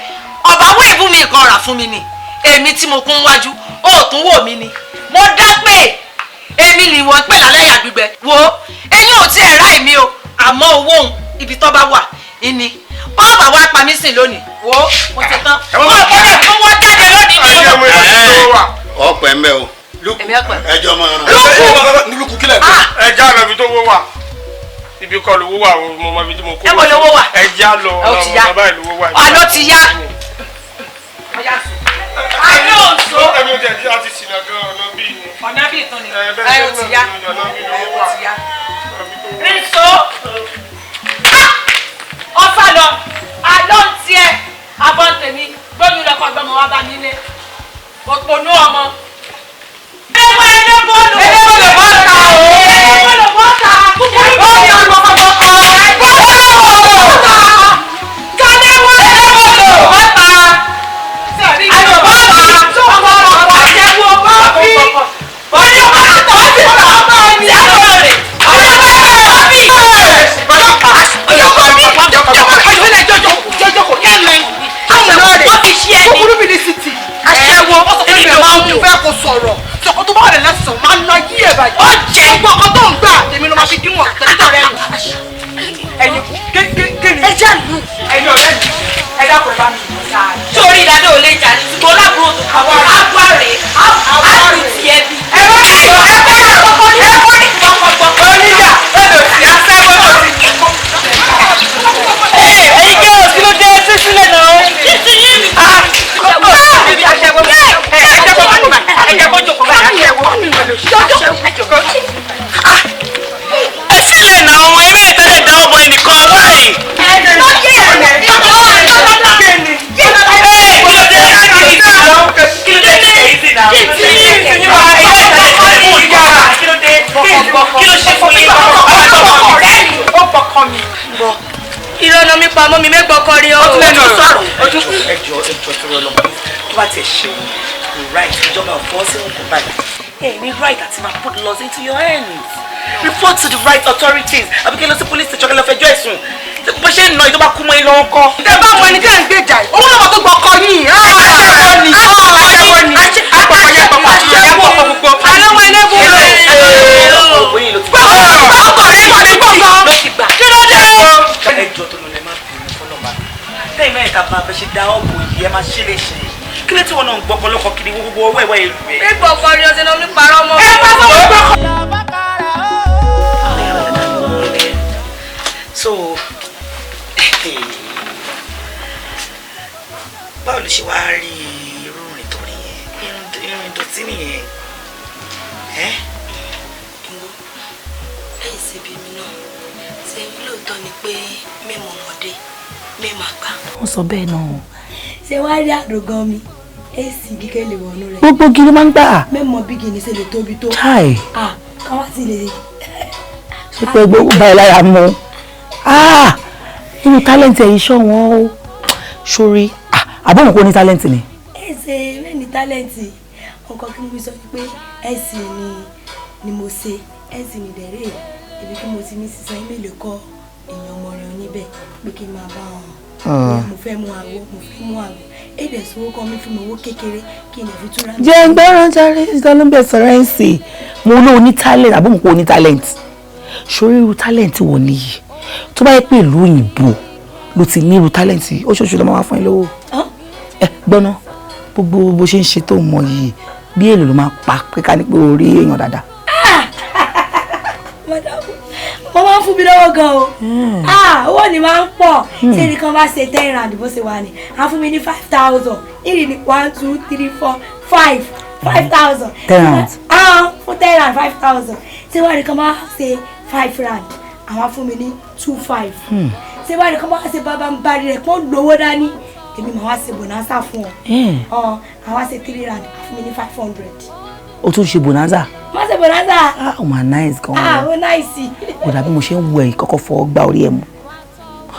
Speaker 11: ọ̀bà wo ìbú mi kan rà fún mi ni èmi tí mo kún wájú ó tún wò mí ni mo dá pé èmi ni wọ́n pè láláyà gbígbẹ wo ẹ̀yin ò tiẹ̀ rá èmi o àmọ́ owó òun ibi tó bá wà ìní wọ́n bá wá pa mí sìn lónìí wo mo ti tán wọ́n bọ́lẹ̀ fún wọn jáde lónìí.
Speaker 8: ọ̀pẹ̀ ń bẹ o ẹjọ́ máa ràn.
Speaker 5: Lúkú kílẹ̀
Speaker 6: ẹja lọ ibi tó wó wà ibi kọ́ lówó wà mo mọ ibi tí mo kó.
Speaker 11: ẹ mọ lówó wà.
Speaker 6: ẹja lọ ọmọ bàbá ìlú wà.
Speaker 11: àlọ́ ti yá. àlọ́ òǹso.
Speaker 6: ẹbí o jẹ láti sinà gan ọ̀nà bíi ni.
Speaker 11: ọ̀nà bíi tán ni ẹ o ti yá. o ti yá. rinso ọ̀fà lọ àlọ́ ń tiẹ̀ abọ́ tèmi gbóyún lọ́kọ̀ gbọ́mọ wa bá nílé òpònú ọmọ. ẹwà ẹlẹ́bọ̀lù bọ́ta o. ẹlẹ́bọ̀lù bọ́ta. kúkúrú bọ́ta. Sọ̀rọ̀ sọ̀kọ́ tó bá wà lẹ́la sọ̀rọ̀ máa ń ná yí ẹ̀ báyìí. ó jẹ́ ọgbọ́n ọkọ tó ń gbà èmi ló máa fi díwọ̀n tẹ̀lítọ̀ rẹ̀ nù. ẹ̀yin kékeré ẹ já lù. ẹ̀yin ọ̀rẹ́ mi ẹ dákun ẹ bá mi lù sáà. sórí ìdájọ́ ò lè jà ní ṣùgbọ́n lábúrò tó àwọn agbáre àlù tiẹ̀ bí. ẹ wá ní ìwọ ẹ bá yà kọ́kọ́ ní ẹ wọ́n ní gbọ̀ngbọ̀ngbọ̀ oníyà ẹ̀dọ̀ sí aṣẹ́wó náà ti. ẹ̀yin kí o sí ló dé sísílẹ̀ náà.
Speaker 2: ẹ sílẹ̀ náà ọmọ ẹ bẹ́ẹ̀ tẹ́lẹ̀ dá ọmọ ẹnìkan wáyé.
Speaker 9: ìrọ̀nà mi pamọ́ mi mẹ́gbọ́kọ́ rí o.
Speaker 6: ẹjọ́ tó rọ lọ́mọ tó bá tiẹ̀ ṣe right ìjọba ọ̀fọ́ sí òkú báyìí. Hey, we right àti máa put laws into your hands. Report to the right authorities. Àbíkẹ́ lọ sí police station kẹ́ lọ fẹjọ́ ẹ̀sùn. Bó ṣe ń nà ìjọba kú mọ́ ilé wọn kọ́.
Speaker 9: Ẹ bá wọn ẹni tí à ń gbèjà yìí. Owó lọ́wọ́ tó gbọ́kọ yìí. Aṣẹ́wó ni. Aṣẹ́wó ni. Àpapọ̀ yẹn pọ̀pọ̀ àti ìyá pọ̀ gbogbo. Àlọ́wọ́ ilé bú rẹ̀. Gbọ́kọ̀ rẹ̀ wà ní gbọ̀ngàn. Kí ló dé?
Speaker 6: Ẹjọ́ tó lọ lẹ́ máa bínú fọlọ́ba. Lẹ́yìn mẹ́rin ká bá a fẹ́ ṣe dá ọ̀bù yìí ẹ máa ṣe lè ṣe. Kí ló tí wọn náà ń gbọ́ ọ̀pọ̀lọpọ̀ kiri gbogbo owó ẹ̀wẹ̀ ìlú rẹ̀?
Speaker 9: Bí gbọ̀kọ̀ rí ọ̀sẹ̀ náà ní parọ́ mọ́. Ẹ bá wọn gbọ́kọ̀.
Speaker 6: So báwo ló ṣe wá rí irú rìn tó rí yẹn irun ìdọ̀tí nìyẹn
Speaker 3: Ingo lẹ́yìn síbi mi náà ṣe lóòótọ́ ni pé mímọ ọmọdé mímọ àgbà.
Speaker 10: wọ́n sọ bẹ́ẹ̀ náà.
Speaker 3: ṣé wàá rí àdògán mi èsì kíkẹ́ lè wọnú rẹ̀.
Speaker 10: gbogbo gidi máa ń gbà.
Speaker 3: mẹ́mọ bí kìíní ṣe lè tóbi tó.
Speaker 10: Chai.
Speaker 3: Káwá sí lè.
Speaker 10: ṣé pé gbogbo báyìí lára mu.
Speaker 12: Inú talent ẹ̀ iṣọ́ wọn ó sórí. Àbọ̀mọ̀ kò ní talent ni.
Speaker 3: Ẹ̀sẹ̀ mẹ́ni talent. Ọkọ̀ kí mo sọ pé ẹ̀sìn ni mo ṣe. Ẹ̀sìn ni dẹ̀rẹ́. Ibi kí mo ti ní sísan email kọ́ èèyàn ọmọ rẹ̀ níbẹ̀ pé kí n máa bá wọn. Mo fẹ́ mú àgbo. Èdè sówó kan mi fún mi owó kékeré kí n lè fi túra.
Speaker 12: Jẹ́ ń gbọ́ràn járe ìdánilẹ́bẹ̀ sọ̀rọ̀ ẹ̀ sì. Mo ló ní talent àbọ̀mọ̀ kò ní talent. Sórí irú talent wọ̀ nìyí. Tó bá yẹ pé ìlú òyìnbó ló ti ní irú talent yìí, oṣooṣù ló máa wá fún ẹ lówó. Gbọ́ná gbogbo bó ṣe ń ṣe tó mọ yìí bí èlò ló máa pa pé ká ní pé orí èèyàn dáadáa.
Speaker 3: Mo máa ń fún mi lọ́wọ́ gan o. Owó ni máa ń pọ̀. Ṣé ẹnìkan bá ṣe 10 rand bó ṣe wà ní? A fún mi ní 5,000. Ìrì ní 1, 2, 3, 4, 5. 5,000.
Speaker 12: 10 rand.
Speaker 3: Fún 10 rand 5,000. Ṣé wọ́n ẹnìkan bá ṣe 5 rand? Àwọn fún mi ní 2,500. Ṣé wọ́n ẹnìkan bá ṣe bàbá ń bari rẹ̀ pọ́n lówó dání? Èmi máa wá ṣe bonanza fún ọ. Àwọn ṣe 3 rand. A fún mi ní 500.
Speaker 12: O tún ṣe bonanza.
Speaker 3: Má ṣe bonanza.
Speaker 12: Ó máa nice gan-an.
Speaker 3: Ó nice.
Speaker 12: Kò dàbí mo ṣe ń wọ ẹ̀yìn kọ́kọ́ fọwọ́ gbá orí ẹ̀ mú.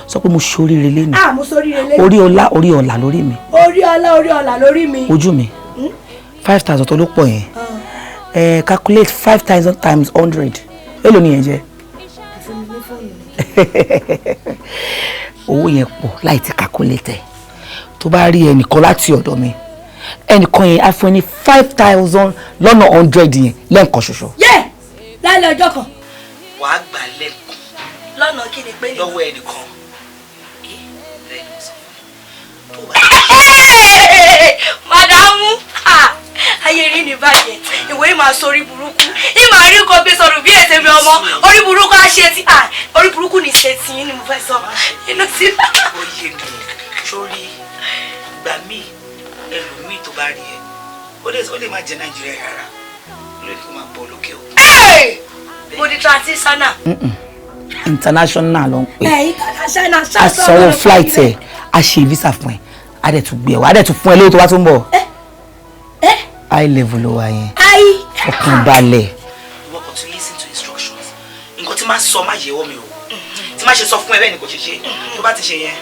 Speaker 12: Sọ pé mo ṣoríire lé mi.
Speaker 3: Mo ṣoríire lé mi.
Speaker 12: Orí ọlá lórí mi.
Speaker 3: Orí ọlá lórí mi.
Speaker 12: Ojú mi. 5,000 tó ló pọ̀ yẹn. Calculate 5,000 times 100. Èló ni yẹn jẹ́? Owó yẹn pọ̀ láì ti calculate ẹ̀. Tó bá rí ẹnìkan láti ọ̀dọ̀ mi. Ẹnìkan yẹn á fún ẹ ní 5,000 lọ́nà 100 yẹn lẹ́ẹ̀kan ṣoṣo.
Speaker 3: Lálẹ́ ọjọ́ kan.
Speaker 11: Wàá gbà lẹ́ẹ̀kan.
Speaker 3: Lọ́nà kí ni pé
Speaker 11: lọ́wọ́ ẹnìkan.
Speaker 3: Màdámù, ayé rí ní bàjẹ́, ìwé máa sórí burúkú. Ìmọ̀ àrí kan gbé sọ̀rọ̀ bí ètè mi ọmọ, orí burúkú á ṣe tí orí burúkú ní ṣe tí ni mo fẹ́ sọ. Inú sí.
Speaker 11: Ó yé mi, sórí ìgbà míì ẹlòmíì tó bá rí ẹ, ó lè má jẹ Nàìjíríà rárá, ó lè kó máa bọ̀ lókè o.
Speaker 3: Mo di transitional.
Speaker 12: International ló ń pè.
Speaker 3: International.
Speaker 12: A sanwó flight ẹ̀, a ṣe visa fún ẹ, a dẹ̀ tún gbé ẹ wá, a dẹ̀ tún fún ẹ lówó tó bá tún bọ̀. High level ló wà yẹn. Ọkàn balẹ̀.
Speaker 11: Ìwọ kò tún listen to instructions. Nǹkan tí máa sọ máa yẹ̀wọ́ mi o. Tí máa ṣe sọ fún ẹ bẹ́ẹ̀ ni kò ṣe ṣe. Tó bá ti ṣe yẹn.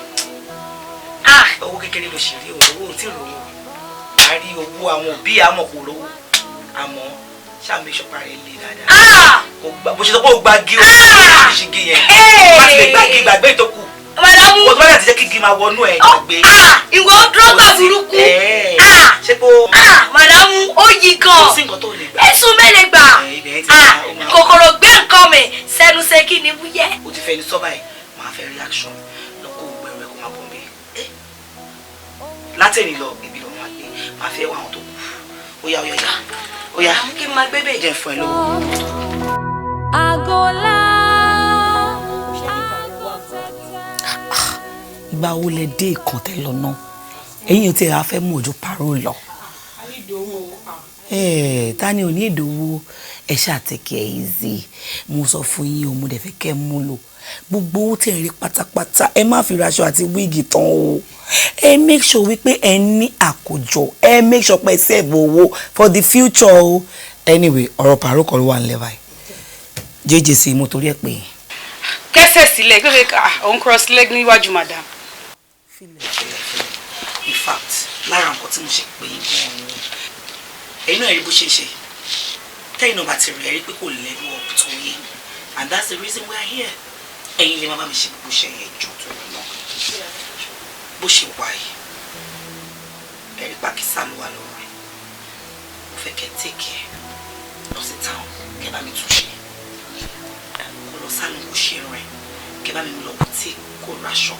Speaker 11: Owó kékeré ló ṣe rí o, owó tí ò lówó. A rí owó àwọn òbí àmọ̀ kò lówó. Àmọ́ ṣáà mi ṣọpa rẹ̀ lé dáadáa. Bó ṣe sọ pé ó gba gí o, ó ṣe gí yẹn. Má ti lè gbá gí gbàgbé ìtókù.
Speaker 3: Màdámù.
Speaker 11: Wọ́n tó bá yà ti jẹ́ kí gí máa wọnú ẹ̀ gbàgbé.
Speaker 3: Ìwọ dọ́gba burúkú.
Speaker 11: Ṣé kó.
Speaker 3: Màdámù ó yí gan.
Speaker 11: Kò sí nǹkan tó lè gbà.
Speaker 3: Ẹ̀sùn mẹ́lẹ̀ gbà. Kòkòrò gbé nǹkan mi sẹ́nu ṣe kí ni wúyẹ́.
Speaker 11: O ti fẹ́ ní sọ́ba ẹ̀ máa fẹ́ reaction lọ kó gbẹ rẹ kó máa bọ̀ mí. Látẹ̀yìn lọ ibi lọ máa gbé máa fẹ́ wá àwọn tó kù. Ó yá.
Speaker 3: Kí n máa gbé bẹ́ẹ̀.
Speaker 11: Jẹ́ fún ẹ lówó.
Speaker 1: Àgọ́lá.
Speaker 12: Ìgbà wo lẹ dé ìkàntẹ́ lọ náà? Ẹ̀yin ò tí a fẹ́ mú ojú parọ́ lọ. Ta ni ò ní ìdòwò ẹ ṣáà take it easy. Mo sọ fún yín o, mo dẹ̀ fẹ́ kẹ́ mú lò. Gbogbo owó tẹ̀ ń rí pátápátá ẹ má fi raṣọ àti wíìgì tán o. Ẹ make sure wípé ẹ ní àkójọ. Ẹ make sure pé ẹ save owó for the future o. Anyway, ọ̀rọ̀ pàrọ̀ kan ló wà nílẹ̀ báyìí. JJC mo torí ẹ̀ pé.
Speaker 9: Kẹ́sẹ̀ sílẹ̀ kí ló dé ká òun cross leg níwájú madam.
Speaker 11: In fact, lára nǹkan tí mo ṣe pé gan-an ni ẹ̀yin náà rí bó ṣe ṣe tẹ́yìn náà bá ti rí ẹ rí pé kò level up tó yé and that's the reason we are here. Ẹ̀yin lè má bá mi ṣe gbogbo ṣe yẹn jọ tó lọ bó ṣe wà yìí ẹ̀rí pàkísà ló wà lọ́wọ́ rẹ̀ mo fẹ́ kẹ́ take care lọ sí town kẹ́ bá mi tún ṣe kó lọ sálọ kó ṣe rẹ̀ kẹ́ bá mi lọ tí kó raṣọ.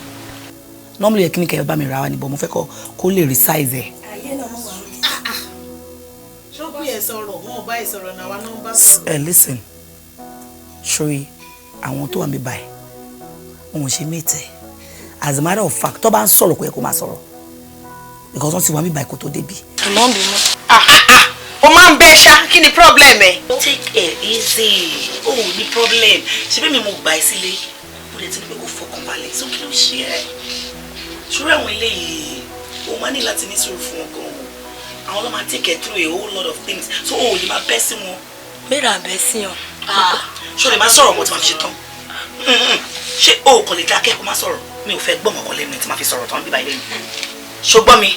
Speaker 12: Normally yẹ kí ni kẹ́ bá mi ra wa ni but mo fẹ́ kó lè rí size ẹ̀. Listen, Shuri, àwọn tó wà mí báyìí òun ṣe mẹ́tẹ̀ as a matter of fact tó bá ń sọ̀rọ̀ kó yẹ kó máa sọ̀rọ̀ because wọ́n ti wà mí báyìí kó tó débi.
Speaker 11: o máa ń bẹ ṣá kí ni problem ẹ. Take it easy o ò ní problem ṣe bí mi mo gbà ẹ sílé mo lè ti ní pé kó fọkàn balẹ̀ so kí ló ṣe ẹ ṣúrẹ́ àwọn eléyìí o máa ní láti ní sùúrù fún wọn gan-an àwọn ló máa take it through a whole lot of things so o ò lè máa bẹ́ sí wọn.
Speaker 3: Mẹ́ra bẹ́ sí ọ.
Speaker 11: Ṣé o lè máa sọ̀rọ̀ mo ti máa ṣe tán ṣé o kò lè dákẹ́ kó má sọ̀rọ̀.
Speaker 12: mi ò fẹ́ gbọ́ mọ̀kàn lẹ́nu tí màá fi sọ̀rọ̀ tán bíbá ilé mi ṣùgbọ́n mi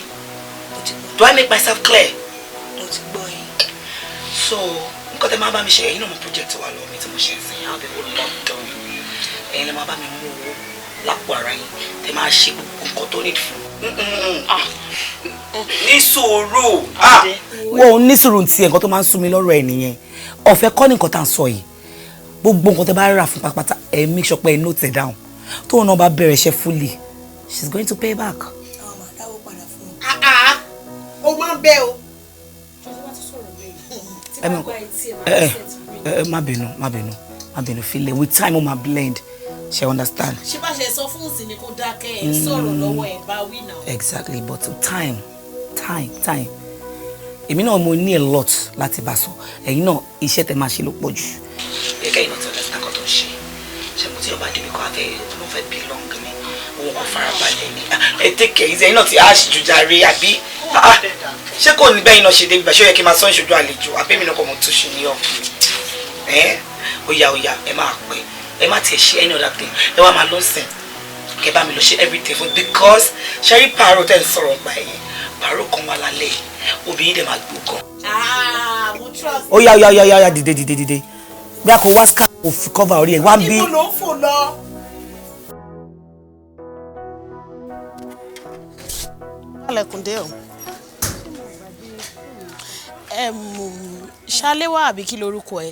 Speaker 12: do I make myself clear?
Speaker 3: mo ti gbọ́ yín.
Speaker 12: So nǹkan tẹ́ máa bá mi ṣe ẹ̀yin náà mo project wà lọ́wọ́ mi tí mo ṣe ń sìn how the whole lot done ẹ̀yin lè máa bá mi mú owó lápò ara yín tẹ́ máa ṣe gbogbo nǹkan tó need fún ní sùúrù.
Speaker 13: wọn ò ní sùúrù tí nǹkan tó máa ń sún mi lọ́rọ̀ ẹ̀ nìyẹn ọ̀fẹ́ kọ́ ní nǹkan tá à ń sọ yìí gbogbo nǹkan tẹ́ bá rà fún pátápátá ẹ make sure pé ẹ note it down tóun náà bá bẹ̀rẹ̀ iṣẹ́ fully she's going to pay back.
Speaker 11: o máa ń bẹ́ o.
Speaker 13: má bínú feel it with time o ma blend she understand.
Speaker 14: ṣé bá ṣe sọ fún òsì ni kó dákẹ́ ẹ̀ sọ̀rọ̀ lọ́wọ́ ẹ̀ bá wí náà.
Speaker 13: Exactly, but time èmi náà mo ní a lot láti bá sọ ẹ̀yin náà iṣẹ́ tẹ́ máa ṣe ló pọ̀ jù.
Speaker 12: ẹ̀ka ìnáwó tí ọ̀dà kan tó ń ṣe ṣe mo tí ọba débi kan afẹ́ ló fẹ́ belong ni òun kò farabalẹ̀ ni ẹ tẹ́kẹ̀ ẹ̀yin náà ti ash ju jàre àbí ṣé kò ní bẹ́ẹ̀ iná ṣe débi ṣé ó yẹ kí n máa sọ ìṣojú àlejò àbẹ́mi náà kò mọ̀ tó ṣe ní ọ̀ ó yá ẹ máa pẹ́ ẹ má tiẹ̀ ṣe any other thing ẹ wá máa lọ sìn kẹ bá mi lọ ṣe everything fún because ṣẹ́rí pààrọ̀ tẹ̀ ń sọ̀rọ̀ nípa ẹ̀yìn pààrọ̀ kan wà lálẹ́ obìnrin dẹ̀ máa gbó kan.
Speaker 13: ó yá dìde bí a kò wá scar kò fi cover orí ẹ̀ wá bí.
Speaker 11: ibo ló ń fò lọ.
Speaker 14: alẹ́kùndé o ṣáléwá àbí kí lorúkọ ẹ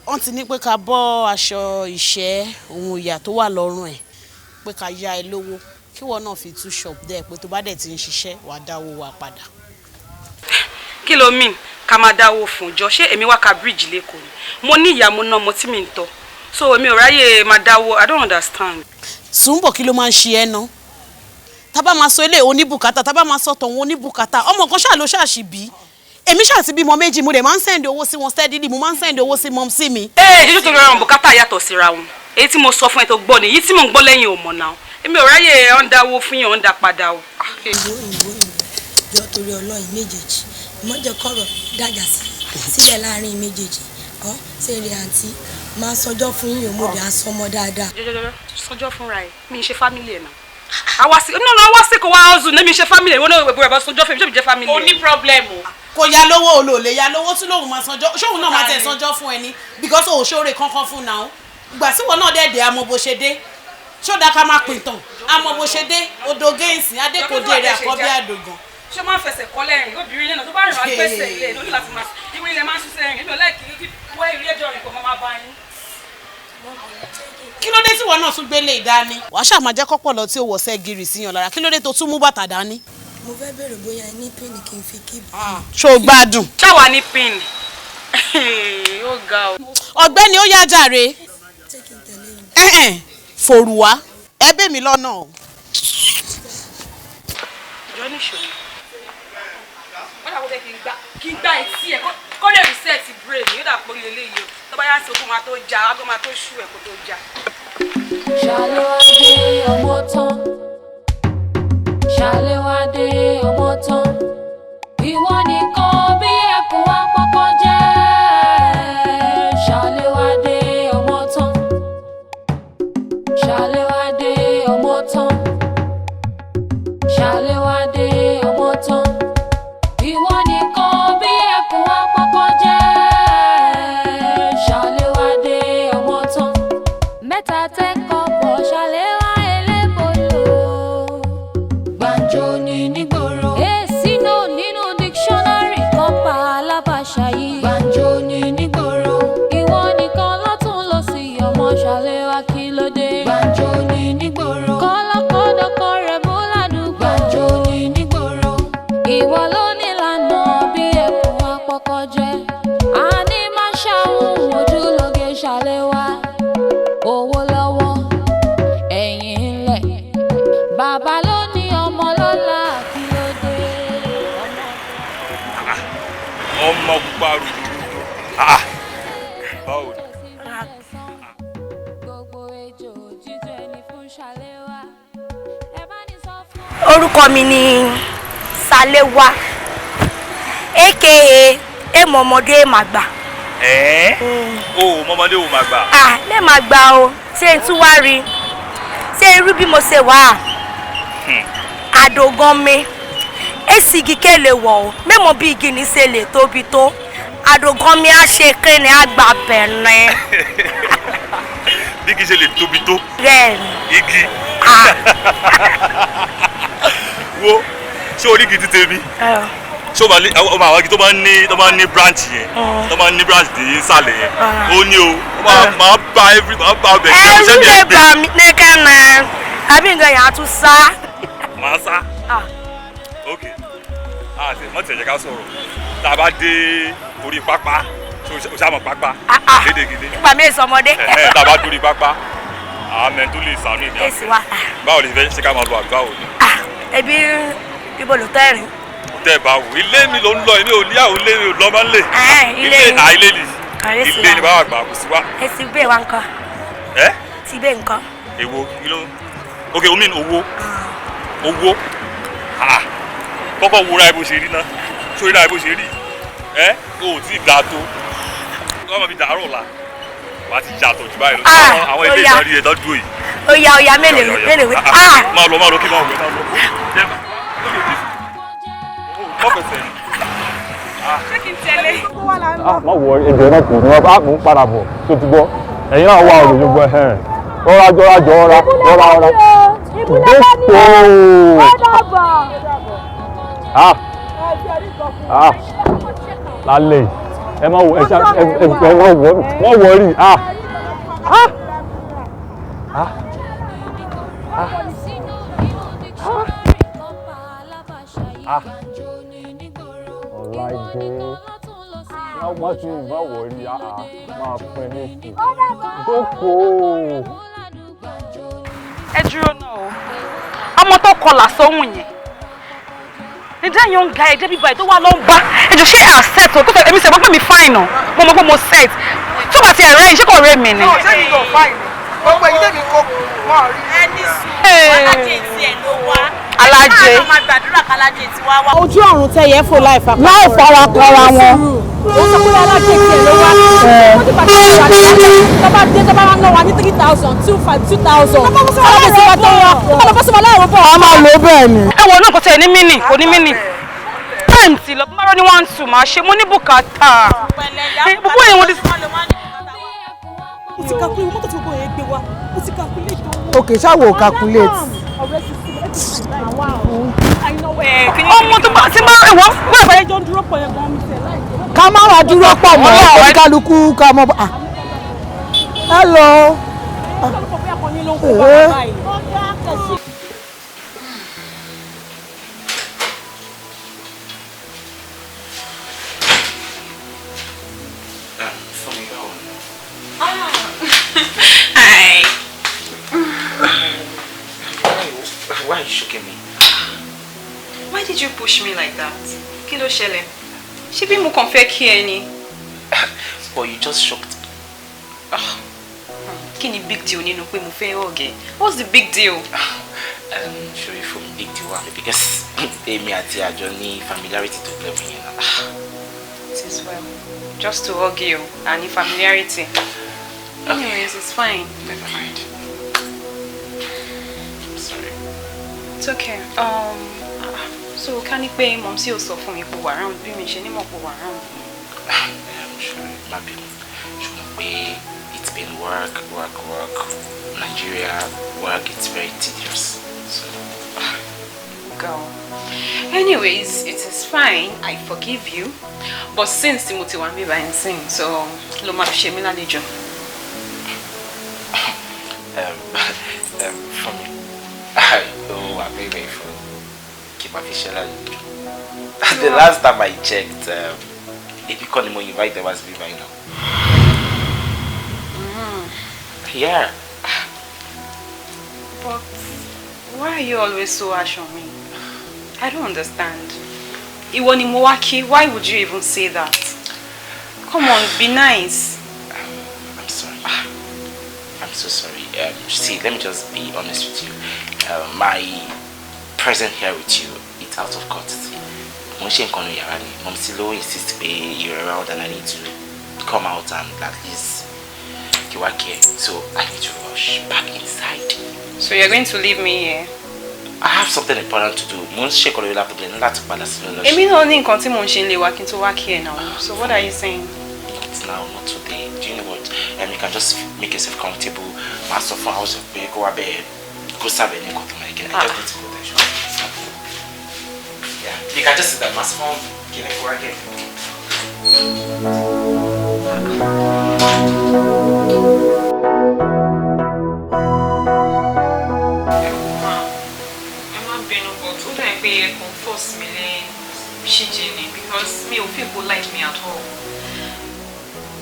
Speaker 14: wọ́n ti ní pé ká bọ́ aṣọ ìṣẹ́ ohun ìyà tó wà lọ́rùn ẹ̀ pé ká yá ẹ lówó kí wọ́n náà fi tú shop dẹ̀ pé tó bá dẹ̀ ti ń ṣiṣẹ́ wàá dáwó wa padà.
Speaker 9: kí ló mean ká máa dáwó fún jọ ṣé èmi wá ka bridge lẹ́kọ̀ọ́ ni mo ní ìyá mo ná mo tí mi ń tọ́ so èmi ò ráyè máa dáwó I don't understand.
Speaker 14: Sùnbọ̀ kí ló máa ń ṣe ẹ́ ná tábà máa sọ ilé oníbùkátà tábà máa sọ tọ̀hún oníbùkátà ọmọ kan ṣáà ló ṣáàṣì bí èmi ṣáà ti bímọ méjì mo dẹ̀ máa ń send owó sí wọn steadily mo máa ń send owó sí mom sí mi.
Speaker 9: jíjú tó rọrùn bùkátà yàtọ̀ síra wọn èyí tí mo sọ fún ẹ tó gbọ́ nìyí tí mò ń gbọ́ lẹ́yìn ò mọ̀ náà èmi ò ráyè ọ̀ǹdàwó fún yàn ọ̀ǹdà padà o.
Speaker 3: ìjọ torí ọlọ́yin méjèèjì ìmọ̀jẹ̀ kọ̀rọ̀ dájà sílẹ̀ láàrin méjèèjì ṣe eré àǹtí máa sọjọ́ fún yín òmòdì asọmọ dáadáa.
Speaker 9: jọjọjọ sọjọ́ fúnra ẹ mi ṣe fámìlì ẹ náà àwa sí kò wá ọ̀zùn ní mi ṣe fámìlì ẹ wọn náà wẹ̀ bọ̀ sọjọ́ fún mi ṣé mi jẹ́ fámìlì ẹ.
Speaker 14: o ní pọ́blẹ́mù kò ya lówó o lò lè ya lówó tí lòun máa sanjọ́ ṣóun náà máa tẹ̀ sanjọ́ fún ẹni because o ò ṣóore kankan fún náà ìgbà tí wọn náà dẹ̀dẹ̀ àmọ́ bó ṣe dé ṣódà ká máa pin tán àmọ́ bó ṣe dé odò gẹ́ǹsì adékòdé rẹ̀ àkọ́bí àdògàn.
Speaker 9: ṣé máa ń fẹsẹ̀ kọ́ lẹ́rìn obìnrin náà tó bá rìn wá gbèsè ilé lórí láti máa ìwé ilẹ̀ máa ń ṣiṣẹ́ rìn níbi ọ̀lẹ́kì wá ìrí ẹjọ́ rìn kò máa bá yín.
Speaker 14: kí ló dé tí wọn náà tún gbélé ìdání. wàá ṣáà máa jẹ́ kọ́pọ̀ lọ tí ó wọ̀ sẹ́gìrì síyàn lára kí ló dé tó tún mú bàtà dání.
Speaker 3: mo fẹ́ bèrè bóyá ní pin kí n fi kíbi.
Speaker 14: ṣó gbádùn.
Speaker 9: ṣáwa ní pin ó ga o.
Speaker 14: ọ̀gbẹ́ni ó yá jàre. fòrùwá ẹ bẹ̀ mí lọ́nà o.
Speaker 9: ìjọ ní ìṣòro wọ́n dàgbọ́ pé kí n gbá etí ẹ̀ kó lè reset brain yóò dà pé eléyìí o tó bá yá sí okùn máa tó já ágbó máa tó ṣú ẹ̀ kó tó já.
Speaker 1: Ṣàléwádé ọmọ tán Ṣàléwádé ọmọ tán ìwọ nìkan bí ẹkùn apọkọ jẹ́ Ṣàléwádé ọmọ tán Ṣàléwádé ọmọ tán Ṣàléwádé ọmọ tán ìwọ nìkan bí ẹkùn apọkọ jẹ́ Ṣàléwádé ọmọ tán mẹ́ta tẹ́kọ̀ọ́ pọ̀ Ṣàléwá elébòlò gbàǹjo ní nígboro èsì náà nínú dictionary kan pa alábàṣà yìí gbàǹjo ní nígboro ìwọ nìkan lọ́tún lọ sí ọmọ Ṣàléwá kí ló dé gbàǹjo ní nígboro kọ́lọ́kọ́dọ́kọ́ rẹ̀ mú ládùúgbò gbàǹjo ní nígboro ìwọ ló nílànà bí ẹkùn apọkọ jẹ́ àní má ṣàwọn ojúlóge Ṣàléwá owó lọ́wọ́ ẹ̀yìn ńlẹ̀ bàbá ló ní ọmọ lọ́la kí ló dé
Speaker 15: ọmọ pupa rúdurùdu báwo ni.
Speaker 1: gbogbo ejò jíjẹ ní fún Ṣàléwá ẹ bá ní sọ fún.
Speaker 3: orúkọ mi ni Ṣàléwá aka èmọ̀mọdé màgbà.
Speaker 15: o mọmọdé wo máa gbà.
Speaker 3: lè máa gbà o ṣé n tún wá rí ṣé irú bí mo ṣe wà àdògán mi èsì igi kéle wọ̀ ọ́ mẹ́mọ̀ bí igi ní ṣe lè tóbi tó àdògán mi á ṣe kéne àgbà bẹ̀rẹ̀.
Speaker 15: bí igi ṣe lè tóbi tó.
Speaker 3: bẹ́ẹ̀ni.
Speaker 15: igi. wo ṣé orí igi ti tèmi. ṣé o máa àwọn igi tó máa ń ní branch yẹn tó máa ń ní branch ní ìsàlẹ̀ yẹn ó ní o máa bá ọbẹ̀ kí
Speaker 3: ẹrú lè bà mí nìkan náà àbí nǹkan yẹn á tún sá.
Speaker 15: máa sá. ok mọ̀ tí ẹ jẹ́ ká sọ̀rọ̀ tá a bá dé orí pápá o ṣàmọ̀ pápá gédégédé.
Speaker 3: nípa mi èso ọmọdé.
Speaker 15: tá a bá dórí pápá àmẹ́ tó lè sànú ìdí àgbẹ̀ báwo lè fẹ́ ṣe ká máa lọ àgbà òní.
Speaker 3: ebi ibo ló tẹ́rìn.
Speaker 15: tẹ́ ẹ bá wò ilé mi ló ń lọ èmi ò níyàwó ilé mi ò lọ́ máa ń lè.
Speaker 3: ilé
Speaker 15: ni báwa àgbà kò sí wá.
Speaker 3: èsì bẹ́ẹ̀ wá nǹkan.
Speaker 15: ẹ.
Speaker 3: ti bẹ́ẹ̀ nǹkan.
Speaker 15: èwo kí ló ok omi owó kọ́kọ́ wúra ẹ bó ṣe rí ná sórí náà ẹ bó ṣe rí ẹ o ò tí ì ga tó wọ́n máa fi dàárọ̀ la wàá ti yàtọ̀ jù báyìí lọ àwọn ilé ìtàn rí ẹ tán dúró yìí.
Speaker 3: oya mélòó.
Speaker 15: máa lọ kí máa wẹ̀ máa lọ.
Speaker 9: ṣé kí n tẹ̀lé.
Speaker 16: má wọ ẹjọ náà kù ní wọn bá mú padà bọ̀ tó ti gbọ́ ẹ̀yin náà wà òròyìn gbọ́ rọra lálẹ́ ẹ má wọ wọ́n wọrí ọ̀láìdé wọ́n ti bá wọrí máa pẹ́ ní ìsìn jókòó.
Speaker 9: ẹ dúró náà o ọmọ tó kọlà sóhun yẹn ní that young guy débi báyìí tó wà ló ń bá ẹjọ ṣé accept o tó fẹ́ èmi sẹ mọ pé mi fine o mo mọ pé mo set tó bá ti ẹ̀rẹ́ yìí ṣé kò rẹ́ mi ni.
Speaker 6: ṣé mi kò fine gbogbo èyí tẹ̀mí kó mọ́ rí.
Speaker 9: ẹni sùn alájẹ tí ẹ ló wá alájẹ ẹ máa gbàdúrà kálájẹ tí wá wá.
Speaker 14: ojú ọ̀run tẹ yẹ fò láì fara
Speaker 9: kọra
Speaker 14: wọn. ó sọ pé alájẹ tí ẹ ló wá. wọ́n ti pàṣẹ ìwà ní alájẹ tó bá dé tó bá wá ná wa ní 3,000 2,000. ọmọ bọ́sẹ̀ wọn láàrú bọ̀.
Speaker 9: a máa lo bẹ́ẹ̀ ni. ẹ wọ náà kò tẹ̀ ní mínì kò ní mínì time ti lọ bí wọ́n ní 1 2 máa ṣe mo ní bùkátà. gbogbo èèyàn wọn ti.
Speaker 14: mo ti calculate mọ́tò tí gbogbo yẹn gbé wa mo ti calculate owó.
Speaker 6: ok ṣáwo calculate.
Speaker 9: ọmọ tó bá ti máa ẹ̀wọ̀n wọ́n ìbáyé jọ ń dúró pọ̀ yẹn gan mi tẹ̀ láì.
Speaker 6: ká má wàá dúró pọ̀ mọ́ oníkálukú ká mọ́ bá. hello.
Speaker 4: Hi. Why are you shaking me?
Speaker 17: Why did you push me like that? Kí ló ṣẹlẹ̀? Ṣé bí mo kàn fẹ́ kí ẹ ni?
Speaker 4: But you just shocked me.
Speaker 17: Kí ni big deal nínú pé mo fẹ́ ọ̀gẹ̀? What's the big deal?
Speaker 4: Sure, for me big deal because èmi àti àjọ ní familiarity to level yẹn náà.
Speaker 17: It is well. Just to hug you and familiarity. Anyways, it's fine.
Speaker 4: Never mind. I'm sorry.
Speaker 17: It's okay. So can you pay mom see yourself for me go around? Be me shey ni mo go around.
Speaker 4: Sure, maybe. Sure, it's been work. Nigeria work. It's very tedious. So.
Speaker 17: Girl. Anyways, it is fine. I forgive you. But since Timothy wan be by sing, so lo ma fi ṣe mí lálejò.
Speaker 4: For me, I'm very grateful. Keep official. The last time I checked, if you call him when you invite them as Viva, you know. Yeah.
Speaker 17: But why are you always so harsh on me? I don't understand. Ìwọ ni mo wá kí, why would you even say that? Come on, be nice.
Speaker 4: I'm sorry. I'm so sorry. See, let me just be honest with you. My presence here with you, it's out of courtesy. Mom still insists you're around and I need to come out and at least you are here. So I need to rush back inside.
Speaker 17: So you're going to leave me here?
Speaker 4: I have something important to do. Mo ń ṣe kọ́ lórí laptop lẹ́nu láti padà sí lọ́sẹ̀.
Speaker 17: Èmi náà ní nǹkan tí mo ń ṣe ń lè wá kí n tó wá kí ẹ now. So what are you saying?
Speaker 4: Not now, not today. Do you know what? You can just make yourself comfortable. Master for house of pay, go abe, go serve any customer again. I just need to go there. Yeah, you can just sit there. Master for can I go again?
Speaker 17: Force me because me ò feel people like me at all.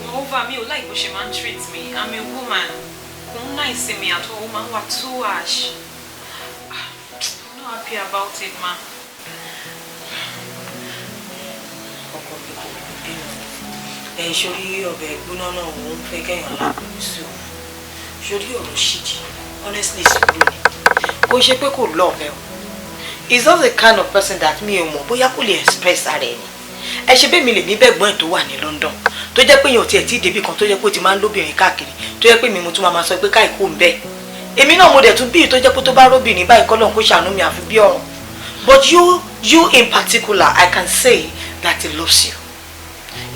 Speaker 17: Moreover, me ò like how she man treats me. I'm a woman. Don't nice to me at all. Man, what too harsh. I'm not happy about it, ma.
Speaker 3: Ṣorí ọbẹ̀ gbóná náà òun fẹ́ kẹ́yàn lápò sí òun. Ṣorí ọ̀rọ̀ ṣíjì, honestly sùúrù ni. Kò ṣe pé kò lọ́ọ̀fẹ́ o. He's not the kind of person that me ò mọ̀ bóyá kò lè express ara ẹni. Ẹ ṣe bẹ́ẹ̀ mi lè ní bẹ́gbọ́n ẹ̀ tó wà ní London. Tó jẹ́ pé èèyàn tiẹ̀ tí débì kan tó jẹ́ pé ó ti máa ń lóbìnrin káàkiri. Tó jẹ́ pé mi mo tún máa sọ pé káì kó ń bẹ́ẹ̀. Èmi náà mo dẹ̀ tún bí tó jẹ́ pé tó bá róbìnrin báyìí kọ́ lọ́n kó ṣàánú mi àfi bí ọ̀rọ̀. But you in particular, I can say that he loves you.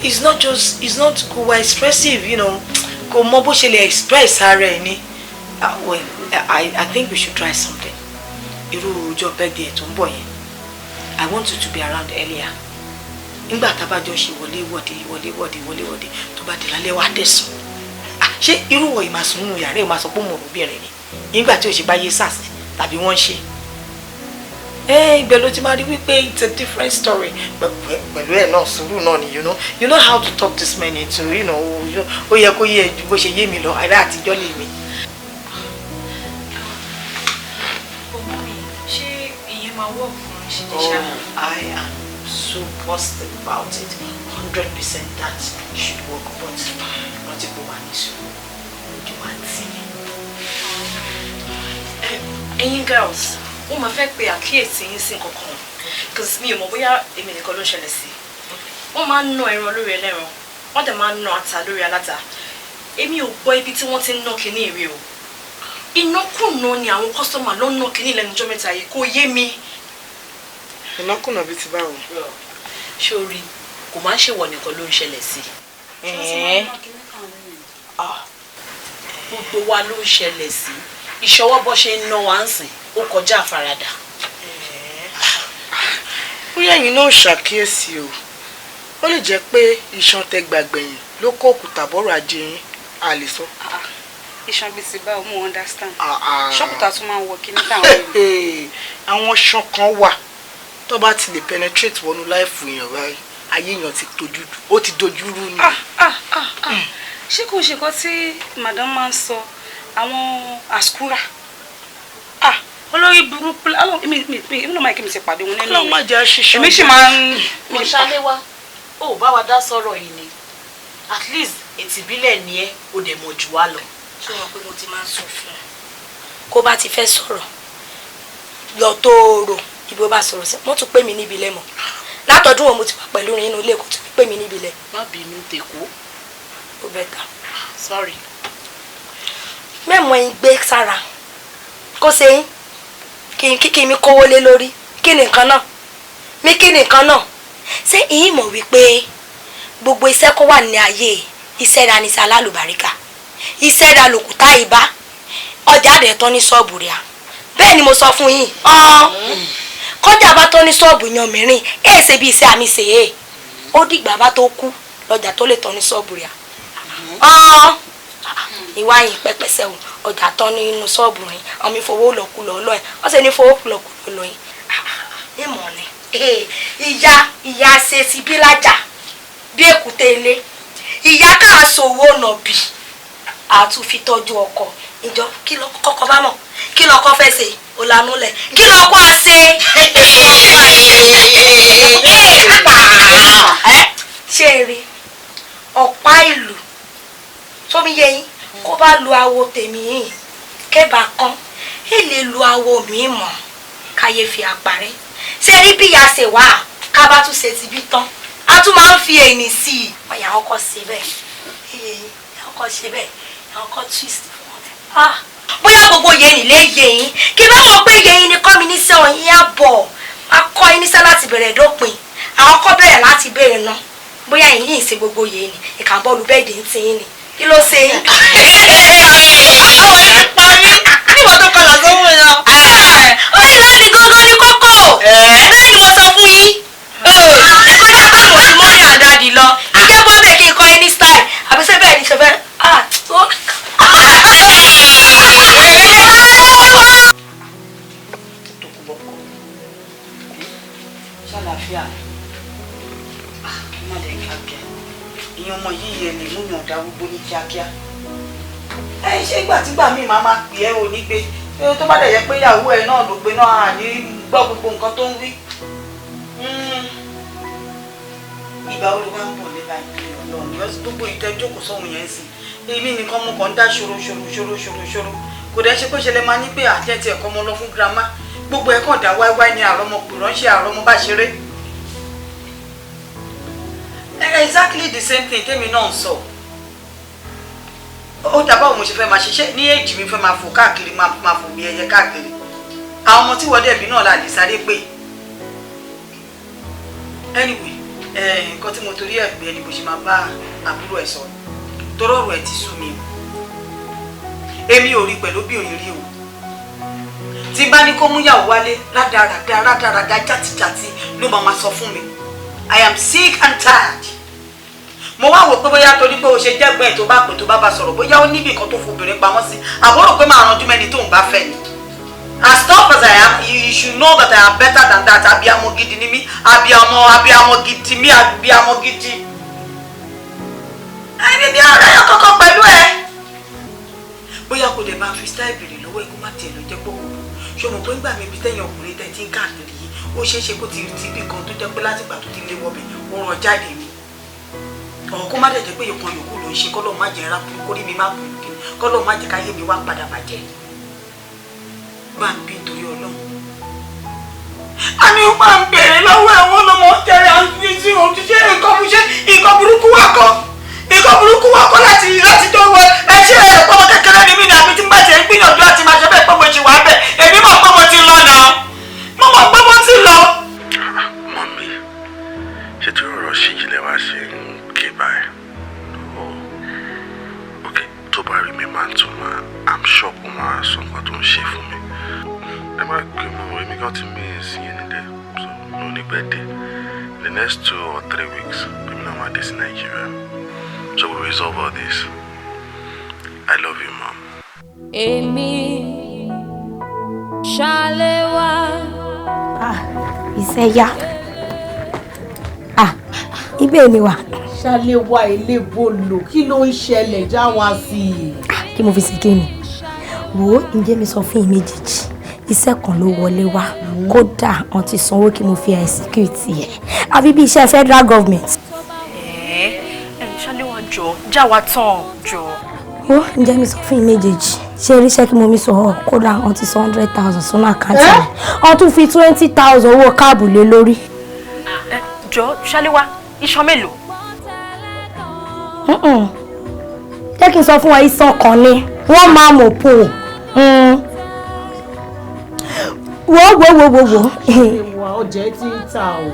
Speaker 3: It's not kò wá expressive, you know. Kò mọ bó ṣe lè express ara ẹni. Well, I think we should try something. Irú ọjọ́ birthday tó ń bọ̀ yẹn. I want you to be around earlier. Nígbà tá bá jọ ṣe wọlé tó bá dé lálẹ́ wá dẹ̀sùn. Ṣé irú wọ̀ ìmàsùn nínú yàrá ẹ̀ máa sọ pé mo rò bìnrin ni? Nígbà tí ó ṣe bá yé sars tàbí wọ́n ṣe. Ibẹ̀ ló ti máa rí wípé it's a different story. Pẹ̀lú ẹ̀ náà sùúrù náà ni, you know how to talk this man into, ó yẹ kó yẹ ju bó ṣe yé mi lọ, àrà àtijọ́ lè mi. I am so positive about it. 100% that should work, but not a woman is you want to see me.
Speaker 11: Girls, ó máa fẹ́ pé àkíyèsí yín sí nǹkankan because mi ò mọ̀ bóyá èmi nìkan ló ń ṣẹlẹ̀ sí. Wọ́n máa ń ná ẹran lórí ẹlẹ́ran, wọ́n dẹ̀ máa ń ná ata lórí aláta. Èmi ò gbọ́ ibi tí wọ́n ti ń ná kinní ìrè o. Ìnákùná ni àwọn kọ́sọ́mà ló ń ná kinní lẹ́nu ọjọ́ mẹ́ta yìí, kò yé mi.
Speaker 3: Ìnákùná bíi ti báwo?
Speaker 11: Ṣórí, kò máa ń ṣèwọ nìkan ló ń ṣẹlẹ̀ sí. Gbogbo wa ló ń ṣẹlẹ̀ sí. Ìṣọwọ́ bó ṣe ń ná wa ń sìn, ó kọjá àfaradà.
Speaker 3: Bóyá ẹ̀yin náà ṣàkíyèsí o. Ó lè jẹ́ pé iṣan tẹ gbàgbẹ̀yìn ló kó òkúta bọ́rọ̀ ajé yín, a lè sọ.
Speaker 17: Iṣan bíi ti báwo, mo understand. Ṣọ́kùtà tún máa ń wọ kíní táwọn èèyàn.
Speaker 3: Àwọn ṣan kan wà tó bá ti lè penetrate wọnú láìfù èèyàn báyìí, ayé èèyàn ó ti dojú rú ni.
Speaker 17: Ṣé kò ṣe kọ́ tí madam máa ń sọ àwọn àskúrà? Olórí burúkú èmi náà máa kí mi ṣe pàdé wọn nínú
Speaker 3: Ọlọ́run má jẹ́ ṣíṣọ́.
Speaker 17: èmi sì máa ń.
Speaker 11: Mọ̀ṣálé wa, ó bá wa dá sọ̀rọ̀ yìí ni. At least ètì ìbílẹ̀ ni ẹ́, ó dẹ̀ mọ̀ jù wá lọ.
Speaker 3: Ṣé wọn pé mo ti máa ń sọ fún ọ? Kó bá ti fẹ́ sọ̀rọ̀ lọ tóóró ibi ó bá sọ̀rọ̀ sí wọ́n tún pè mí níbi ilẹ̀ mọ́. Látọdún wọn mo ti wà pẹ̀lú rin inú ilé kò tún pè mí níbi ilẹ̀.
Speaker 11: Má bínú tèkó.
Speaker 3: Ó bẹ́tà.
Speaker 11: Sorry.
Speaker 3: Mẹ́mọ̀ ń gbé sára kó ṣe kí mi kówó lé lórí kí ni nǹkan náà kí ni nǹkan náà ṣé ìyín mọ̀ wípé gbogbo iṣẹ́ kó wà ní ayé iṣẹ́ ra ní sàlálùbáríkà iṣẹ́ ra lòkúta ìbá ọjà rẹ̀ tán ní ṣọ́ọ̀bù rẹ̀ bẹ́ẹ̀ ni mo sọ fún yín kọjá bá tán ní ṣọ́ọ̀bù yan mìíràn ṣe bí iṣẹ́ àmì ṣe é ó dìgbà bá tó kú lọ́jà tó lè tán ní ṣọ́ọ̀bù rẹ̀ ìwà yìí pẹpẹsẹ ọjà tán nínú ṣọ́ọ̀bù rẹ̀ ọmọ ìfowó lọ́kùlọ̀ ọlọ́yìn wọ́n sì ní fowó lọ́kùlọ̀ ọlọ́yìn ìmọ̀ ni ìyá ṣe ti bí lájà bí èkúté ilé ìyá káà sòwò nàbì àtúnfi tọ́jú ọkọ ìjọ kí lọ kọ́kọ́ bá mọ̀ kí lọ kọ́ fẹ́ ṣe òlànúlẹ̀ kí lọ kọ́ à ṣe ṣe rí ọ̀pá ìlú tómi yẹ yín kó bá lu awo tèmi yìí kẹ́bà kan ẹ lè lu awo mi mọ̀ káyé fi àparẹ́ ṣe rí bí ìyá ṣe wà ká bá tún ṣe ti bí tán a tún máa ń fi ẹ̀yìn sí i ọ̀yà ọkọ̀ ṣe bẹ́ẹ̀ ọkọ̀ ṣe bẹ́ẹ̀ ọkọ̀ twist bóyá gbogbo yẹn nílé yẹn kí bá mọ̀ pé yẹn ni kọ́ mi níṣẹ́ ọ̀yìn àbọ̀ máa kọ́ yín níṣẹ́ láti bẹ̀rẹ̀ dópin àwọn kọ́ bẹ̀rẹ̀ láti bẹ̀rẹ̀ náà bóyá yìí yìí ṣe gbogbo yẹn ni ìkà bọ́ọ̀lù bẹ́ẹ̀dì ń tin yín ni kí ló ṣe yín.
Speaker 11: àwọn ẹ̀ pa mí níbo tó kọlà sówó yẹn.
Speaker 3: ó ní láti gángan ní kókó bẹ́ẹ̀ ni mo sọ fún yín kódà pé mo ti mọ́mí àdáàdì lọ ìjẹ́ bọ́ bẹ́ẹ̀ kí n kọ́ ẹni style àbí ṣe bẹ́ẹ̀ ni ṣe fẹ́
Speaker 9: ṣàlàáfíà má dẹ̀ kíákíá ìyẹn ọmọ yìí yẹn lè múyàn dá gbogbo ní kíákíá. ẹ ṣé ìgbàtígbà míì máa pè ẹ́ ò ní gbé tó bá dẹ̀ yẹ pé ìyàwó ẹ náà ló gbé náà à ní gbọ́ gbogbo nǹkan tó ń wí. ìgbà wo ló wá ń bọ̀ nígbà ìpínlẹ̀ ọlọ́run lọ́sí gbogbo ìtẹ́jókòó sọ́hun yẹn sì èmi nìkan mo kàn ń dá ṣòro kò dẹ́ ṣe pé ṣe lè máa ní pé àjẹtì ẹ̀kọ́ mo lọ fún girama gbogbo ẹ̀kọ́ dá wáíwáí ní àrọ́mọ pè ránṣẹ́ àrọ́mọ bá ṣeré. Exactly the same thing tèmi náà ń sọ ó dábàá òun mo ṣe fẹ́ máa ṣiṣẹ́ ní èjì mi fẹ́ máa fò káàkiri máa fò bí ẹyẹ káàkiri àwọn ọmọ tí wọ́n dẹ̀bi náà la lè sáré pé anyway nǹkan tí mo torí ẹ̀ pé ẹni bó ṣe máa bá àbúrò ẹ̀ sọ torí ọ̀rọ̀ ẹ̀ ti sú mi o èmi ò rí pẹ̀lú bí òní rí o tí bá ní kó múyàwó wálé rádaràdà játijàti ló máa sọ fún mi I am sick and tired mo wá wò pé bóyá torí pé o ṣe jẹ́gbẹ́ tó bá pè tó bá sọ̀rọ̀ bóyá ó níbi kan tó fobìnrin pamọ́ sí àbúrò pé máa ranjú mẹ́ni tó ń bá fẹ́ ni as tough as I am you should know that I am better than that abiyamọ gidi ni mí abiyamọ gidi mi abiyamọ gidi ẹni bí ara yọ kọ́kọ́ pẹ̀lú ẹ bóyá kò dé máa fi style bèrè lọ́wọ́ ẹ kó má tiẹ̀ lọ jẹ́ pọ̀pọ̀ ṣé mo pé ń gbà mí ibi tẹ́yìn ọkùnrin tẹ́ ti ń káàkiri yìí ó ṣeé ṣe kó ti bí kan tó jẹ́ pé látìgbà tó ti lé wọ́bẹ̀ ó ràn jáde ni ọ̀hún kó má dẹ̀ jẹ́ pé ìkan yòókù ló ń ṣe kọ́lọ́ má jẹ́ rápù kórí mi má bùn kí kọ́lọ́ má jẹ́ káyé mi wá padà bàjẹ́ bá ń bí nítorí ọlọ́run. a ní ó máa ń bèrè lọ́wọ́ ẹ̀wọ̀n lọ́mọ tẹ̀lé àti tí òun ti ṣe nǹkan burúkú wà kọ́ láti tó wọ ẹ ṣe ẹ̀pọ̀ kékeré ni mí ni àbí tí n bá ṣe ń gbìyànjú àti máa ṣe bẹ́ẹ̀ pé mo ṣì wà bẹ́ẹ̀ èmi mọ̀ pé mo ti lọ náà mo mọ̀ pé mo ti lọ.
Speaker 18: mọ́mí ṣé tí ọ̀rọ̀ ṣìjìlẹ̀ wá ṣe ń ké báyìí ok tó bá rí mi máa ń tún máa I'm sure kó máa sọ nǹkan tó ń ṣe fún mi ẹ má gbé mọ́ èmi kan ti mí sí yẹn nílẹ̀ so no ní pẹ́ dé the next 2 or 3 weeks èmi náà máa dé sí Nàìjíríà so we resolve all this I love you mom.
Speaker 1: Èmi Ṣàléwá.
Speaker 3: Iṣẹ́ yá. Ibẹ̀ ni wà.
Speaker 14: Ṣàléwá ilé bolo kí ló ń ṣẹlẹ̀ já wá sí i.
Speaker 3: Kí mo fi sí kíni. Wo ǹjẹ́ mi sọ fún yín méjèèjì. Iṣẹ́ kan ló wọlé wá. Kódà wọ́n ti sanwó kí mo fi execute ẹ̀. Àbí bí iṣẹ́ federal government.
Speaker 17: Ṣàléwá jọ já wa tán jọ.
Speaker 3: Wo ǹjẹ́ mi sọ fún yín méjèèjì. Ṣé iṣẹ́ kí mo mi sọ kódà wọ́n ti san 100,000 sínú àkáǹtì mi. Wọ́n tún fi 20,000 owó káàbù lé lórí.
Speaker 17: Jọ Ṣàléwá iṣan mélòó?
Speaker 3: Jẹ́ kí n sọ fún wa iṣan kan ni wọ́n máa mọ̀ pò. Wo.
Speaker 14: Ìwà ọjà tí ń ta o.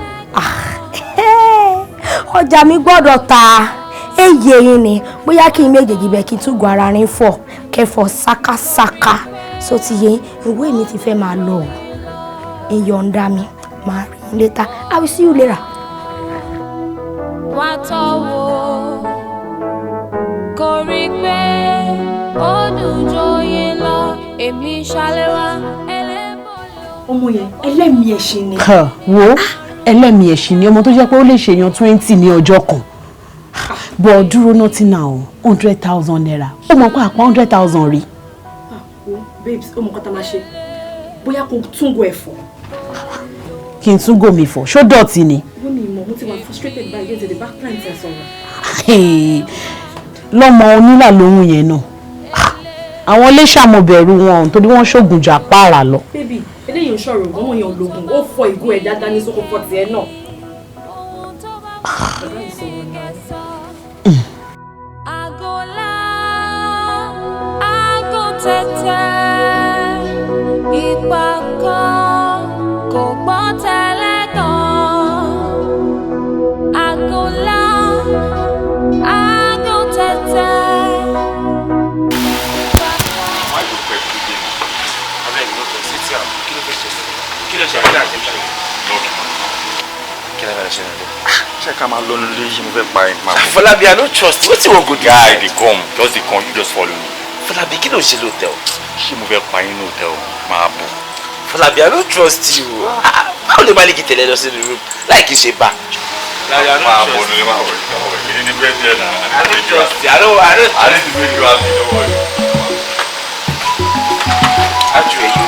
Speaker 3: Ọjà mi gbọ́dọ̀ ta èyí ẹyin ni bóyá kí n méjèèjì bẹ́ẹ̀ kí n tún gun ara rin fọ̀ kẹfọ̀ sákásáká so ti yẹ ìwé mi ti fẹ́ máa lọ ìyọ̀ǹda mi máa rí later I will see you later.
Speaker 1: Wá tọ́wọ́ kò rí pé ó dùn jóyè lọ èmi Ṣàléwá ẹlẹ́bọ̀.
Speaker 14: Ọmọ yẹn ẹlẹ́mìí ẹ̀ṣin ni.
Speaker 19: Wo ẹlẹ́mìí ẹ̀ṣin ni ọmọ tó jẹ́ pé ó lè ṣèyàn 20 ní ọjọ́ kan bọ̀ dúró nọ́tì náà o 100,000 naira ó mọ̀ pé àpá 100,000 rí.
Speaker 14: Babes ó mọ̀ kọ́ta máa ṣe bóyá kò túngò ẹ̀fọ́.
Speaker 19: Kí n túngò mi fọ̀ ṣó dọ̀tí ni.
Speaker 14: wọ́n mi mọ̀ mo ti wà frustrated by against the back plant ẹ̀ sọ̀rọ̀.
Speaker 19: lọ́mọ onílà lóhun yẹn náà àwọn ilé ṣàmọ̀bẹ̀rù wọn torí wọ́n ṣògùn jà pààrà lọ.
Speaker 14: bébì eléyìí ń ṣọ̀rọ̀ gan wọ́n yan ológun ó fọ ìgò ẹ̀ dáadáa ní sókò fọ́ tiẹ̀ náà.
Speaker 1: Àgọ́lá àgọ́ tẹ̀tẹ̀.
Speaker 4: ṣe àdá àti ìṣe. Kí ló fẹ́ ṣe nílé?
Speaker 15: Ṣé ká máa lọ nílé yìí mo fẹ́ pa ẹ̀ máa.
Speaker 4: Fọlábí, I don't trust you. Wetin wan go do?
Speaker 15: Guy dey come, just dey come, you just follow me.
Speaker 4: Fọlábí, kí ló ń ṣe lóòótọ́?
Speaker 15: Ṣé mo fẹ́ pa yín ní hòtẹ́ẹ̀lì máa bọ̀?
Speaker 4: Fọlábí, I don't trust you. Báwo lè má lè kí tẹ̀lé lọ sínú room láì kí n ṣe bá?
Speaker 15: Máa bọ̀ nílé máa wọ̀ ẹ̀ ní ní bẹ́ẹ̀ díẹ̀ náà.
Speaker 4: I don't trust you. I need
Speaker 15: to make you happy, don't worry.
Speaker 4: Actually, you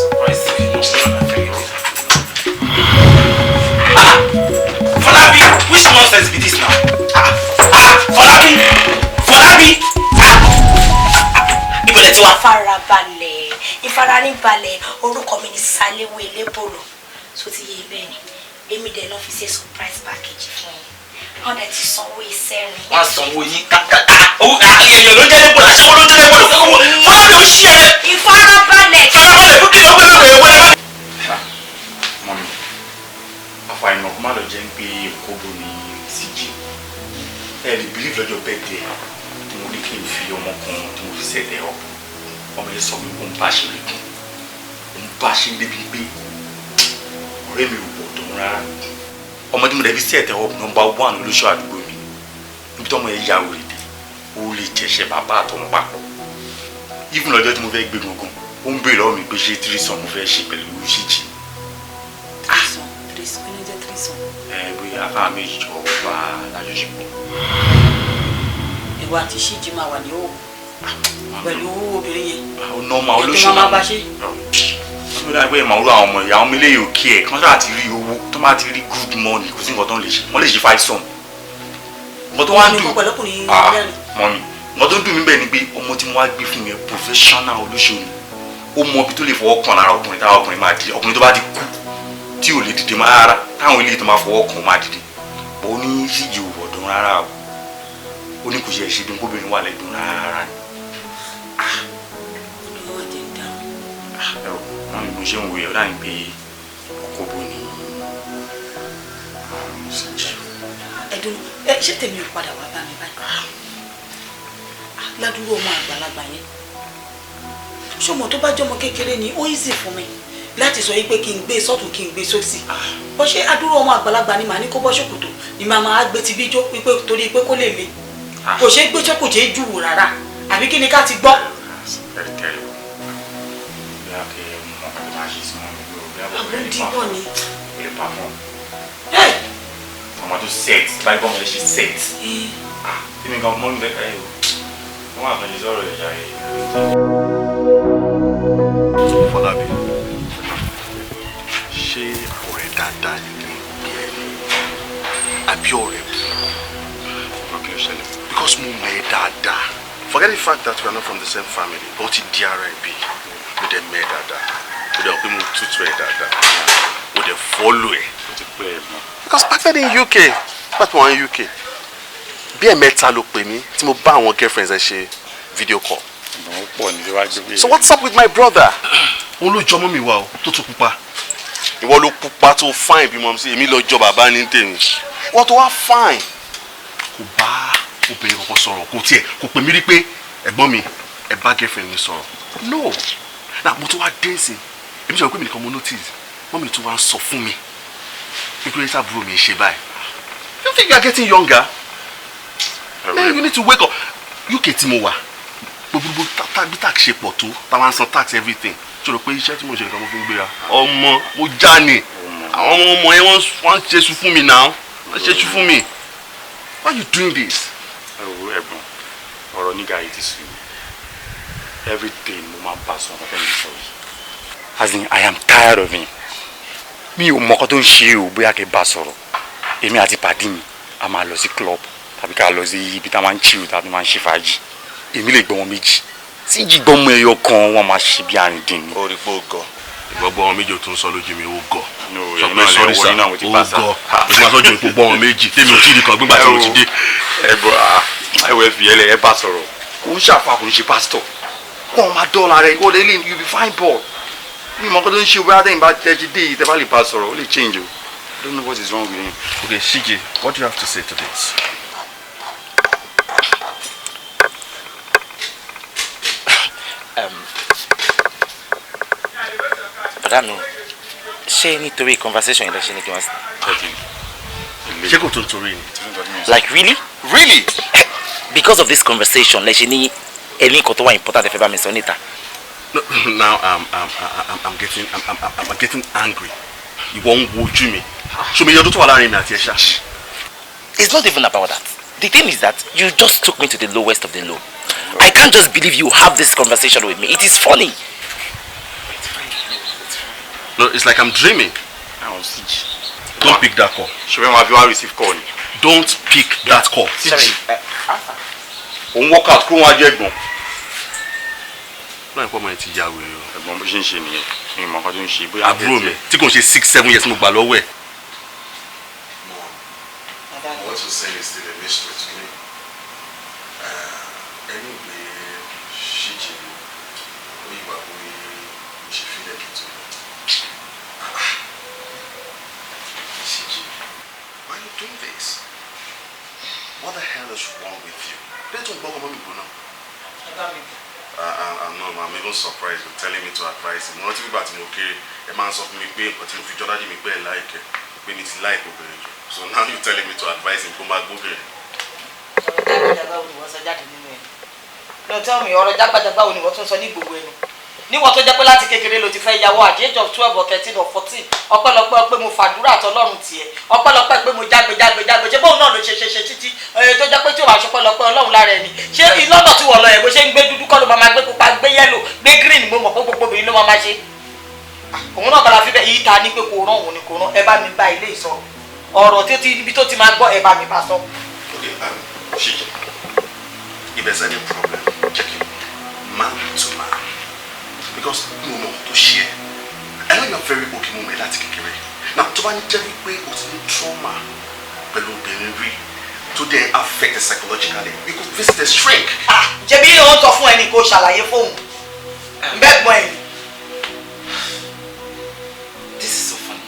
Speaker 4: surprise you. Fọlábí, which nonsense be this now? Fọlábí. Ibo lẹ ti wá?
Speaker 3: Farabalẹ̀, ìfaraníbalẹ̀, orúkọ mi ni Sálẹ́wọ̀ Elébòlò. So ti yé bẹ́ẹ̀ ni, èmi dẹ̀ náà fi ṣe surprise package fún yín. Wọ́n dẹ̀ ti sanwó iṣẹ́ rìn.
Speaker 4: Wọ́n sanwó yín èèyàn ló jẹ́ Elébòlò, aṣẹ́wó ló jẹ́ Elébòlò. Fọlábí ò ṣí ẹ.
Speaker 3: Ìfarabalẹ̀.
Speaker 4: Farabalẹ̀ fún kí ló gbẹ́gbẹ́ wẹ̀.
Speaker 15: Mọ́mí, àfàìmọ̀ kó má lọ jẹ́ pé kóbó ni CG. Ẹ lè believe lọ́jọ́ birthday tí mo ní kí n fi ọmọ kan tí mo fi ṣẹ̀dẹ̀ ọ́. Ọmọ yẹn sọ pé kó ń bá ṣe lè dùn. Ó ń bá ṣe débi pé ọ̀rẹ́ mi ò wọ̀ tó ń rárá. Ọmọ tí mo dẹ̀ fi ṣẹ̀dẹ̀ ọ́ nọ́mbà 1 olóṣù àdúgbò mi. Níbi tí ọmọ yẹn yà wòlé dé, ó lè jẹ̀ṣẹ̀ bàbá àtọmọ papọ̀. Even lọ́jọ́ tí mo fẹ́ gbé gangan, ó ń béèrè lọ́wọ́ mi pé ṣé tírísàn mo fẹ́ ṣe pẹ̀lú ṣíjì. Bóyá afá méjì jọ bá lájọṣepọ̀.
Speaker 11: Ìwà àti ṣíjì máa wà ní òwò pẹ̀lú obìnrin yẹn.
Speaker 15: Ó nọ́ọ̀mà olóṣù
Speaker 11: máa bá ṣe.
Speaker 15: Ó dáa pé màá rú àwọn ọmọ ìyá ọmọ ilé yìí ò kí ẹ̀ kán sáà ti rí owó tó máa ti rí good money kò sí nǹkan tó ń lè ṣe wọ́n lè ṣe 5 sum. Nǹkan tó wá ń dùn mọ́mí nǹkan tó ń dùn mí bẹ́ẹ̀ ni pé ọmọ tí mo wá gbé fún mi professional olóṣèlú ó mọ ibi tó lè fọwọ́ kàn lára ọkùnrin táwọn ọkùnrin máa dìde ọkùnrin tó bá ti kú tí ò lè dìde máa rárá táwọn ilé tó máa fọwọ́ kàn máa dìde bó ní síjì ò wọ̀dùn rárá o ó ní kò ṣe ṣe bí kóbìnrin wà lẹ́dùn rárá ni. Wọ́n ní mo ṣe ń wo ẹ̀ láì pé kóbó ni síjì.
Speaker 11: Ẹ̀dùn ṣé tèmi ò padà wá bá mi báyìí? Ládùúgbò ọmọ àgbàlagbà yẹn ṣọmọ tó bá jọmọ kékeré ni ó easy fún mi láti sọ yìí pé kí n gbé sọ́tún kí n gbé sósì bó ṣe adúrú ọmọ àgbàlagbà ni màá ní kó bọ́ ṣòkòtò ni màá máa gbé ti bíjó wípé torí pé kó lè le kò ṣe é gbé ṣé kò ṣe é jùwò rárá àbí kí ni ká ti gbọ́. àwọn dìbò ni.
Speaker 15: ọmọ tó set báyìí bọ́mọ lè ṣe set kí ni nǹkan mọ́ ń bẹ káyọ̀ wọ́n máa fẹ́ lè sọ̀rọ̀ ìjà yìí.
Speaker 18: Fọlábí, ṣé ọ̀rẹ́ dáadáa ni bí ẹni àbí ọ̀rẹ́ burúkú? Because mo mọ̀ ẹ́ dáadáa. Forget the fact that we are not from the same family, but ti di ara ẹ̀ bí mo dẹ̀ mẹ́ ẹ́ dáadáa. Mo dẹ̀ pé mo tútù ẹ̀ dáadáa. Mo dẹ̀ follow ẹ̀. Because back then in UK, back when in UK, bí ẹ̀mẹ́ta ló pè mí tí mo bá àwọn girlfriends ẹ̀ ṣe video call. So what's up with my brother? Wọ́n ló jọmọ́ mi wá o tó tún pupa. Ìwọ ló pupa tó fine bí mo ṣe èmi lọ jọ bàbá ní tèmi. Wọ́n tó wá fine. Kò bá obìnrin kankan sọ̀rọ̀ kò tiẹ̀ kò pè mí rí pé ẹ̀gbọ́n mi ẹ bá girlfriend mi sọ̀rọ̀. No. Na mo tún wá dancing. Èmi sọ pé mi nìkan mo notice. Wọ́n mi tún wá ń sọ fún mi. Nítorí sábúrò mi ṣe báyìí. You think you are getting younger? Man, you need to wake up. UK tí mo wà. Gbogbo bí tax ṣe pọ̀ tó táwọn san tax everything ṣòro pé iṣẹ́ tí mo ṣe nǹkan mo fi ń gbéra ọmọ mo já ni àwọn ọmọ yẹn wọ́n ṣe sùn fún mi náà wọ́n ṣe sùn fún mi. Why you doing this?
Speaker 15: Ẹ̀gbọ́n ọ̀rọ̀ nígbà yìí ti sùn everything mo máa bá sọ ọ̀rọ̀ mi sọ yìí as in I am tired of him mi ò mọ̀kọ́ tó ń ṣe o bóyá kí n bá sọ̀rọ̀ èmi àti pàdé mi a máa lọ sí club tàbí ká lọ sí ibi tá a máa ń chill tàbí máa ń ṣe fàájì èmi lè gbọ́ wọn méjì tí jí gbọ́ mọ ẹyọ kan wọn máa ṣe bí àrìndín ni.
Speaker 18: ó rí pé ó gọ ìgbọ́gbọ́ wọn méjì tó ń sọ lójú mi ó gọ
Speaker 15: sọ pé sọrí sá
Speaker 18: ó gọ ìgbà sọ́jú ìpò gbọ́ wọn méjì tèmi ò tí ì di kan gbígbà tí mo ti dé.
Speaker 15: ẹ bọ ẹ fi ẹlẹ ẹ bá sọ̀rọ̀ ó ń ṣàfà kò ń ṣe pásítọ̀ kó wọn máa dọ́ọ̀la rẹ ó lè lè you be fine boy mi mọ̀ kó tó ń ṣe bóyá tẹ̀yìn bá tẹ́jú dé yìí tẹ́ bá lè bá sọ̀rọ̀ ó lè change o I don't know what is wrong with him.
Speaker 18: Okay, Shige, what do you have to say to this?
Speaker 4: Bọ̀dá mi, ṣé nítorí conversation yẹn lẹ ṣe ní kí wọ́n sí?
Speaker 20: Ṣé kò tó nítorí ni?
Speaker 4: Like really?
Speaker 20: Really?
Speaker 4: Because of this conversation, lẹ ṣe ní ẹni kan tó wà important ẹ fẹ́ bá mi sọ níta.
Speaker 20: Now I'm getting angry. You won't wojú mi. Show me your daughter alarm me at your shash.
Speaker 4: It's not even about that. The thing is that you just took me to the lowest of the low. I can't just believe you have this conversation with me. It is funny.
Speaker 20: No, it's like I'm dreaming. Don't pick that call. Have you receive call? Don't pick that call.
Speaker 4: Sorry.
Speaker 20: On walk out, kó wá jẹ́ gbon. No important ti ya we o. Ẹ̀gbọ́n bó ṣe ń ṣe nìyẹn. Ni mo kan tó ń ṣe bóyá àbúrò mi tí kò ṣe 6-7 years mo gbà lọ́wọ́ ẹ̀.
Speaker 18: What you're saying is still a mystery to me. Anyway, Shiji, we should feel it to Shiji, why are you doing this? What the hell is wrong with you? I'm even surprised you're telling me to advise him. Not even about him, okay? A man's of me pay, but if you judge me pay like it, when it's like so now you're telling me to advise him come back over.
Speaker 11: No, tell me, ọ̀rọ̀ jágbàjàgbà wo ni wọ́n tún sọ ní gbogbo ẹni. Níwọ̀n tó jẹ́ pé láti kékeré ló ti fẹ́ yàwó at the age of 12 or 13 or 14. Ọpẹ́lọpẹ́ pé mo fàdúrà tọ́lọ́run tiẹ̀. Ọpẹ́lọpẹ́ pé mo jágbe. Ṣé bóun náà ló ṣe títí tó jẹ́ pé tí ò bá ṣọpẹ́lọpẹ́ Ọlọ́run lára ẹni. Ṣé ìlọ́dọ̀ tí wọ́n lọ ẹ̀ bó ṣe ń gbé dúdú kọ́ ló máa gbé pupa gbé yẹ́lò gbé green mo mọ̀ pé gbogbo obìnrin ló máa ṣe. Òun náà kọ́ra fífẹ́ yìí ta ní pé kò rán òun ni kò rán ẹ bá mi bá ilé ìsọ̀rọ̀. Ọ̀rọ̀ tí ibi tó ti máa gbọ́ ẹ bá mi bá sọ.
Speaker 18: Okay, Shiji, if there's any problem, check it man to man. Because no more to share. I know you're very okay moment láti kékeré. Now, to bá ń jẹ́ wípé o ti ní trauma pẹ̀lú obìnrin rí to then affect it psychologically. You could visit a shrink.
Speaker 11: Ṣebí ó sọ fún ẹni kó ṣàlàyé fóun. Bẹ́gbọ́n ẹ̀.
Speaker 4: This is so funny.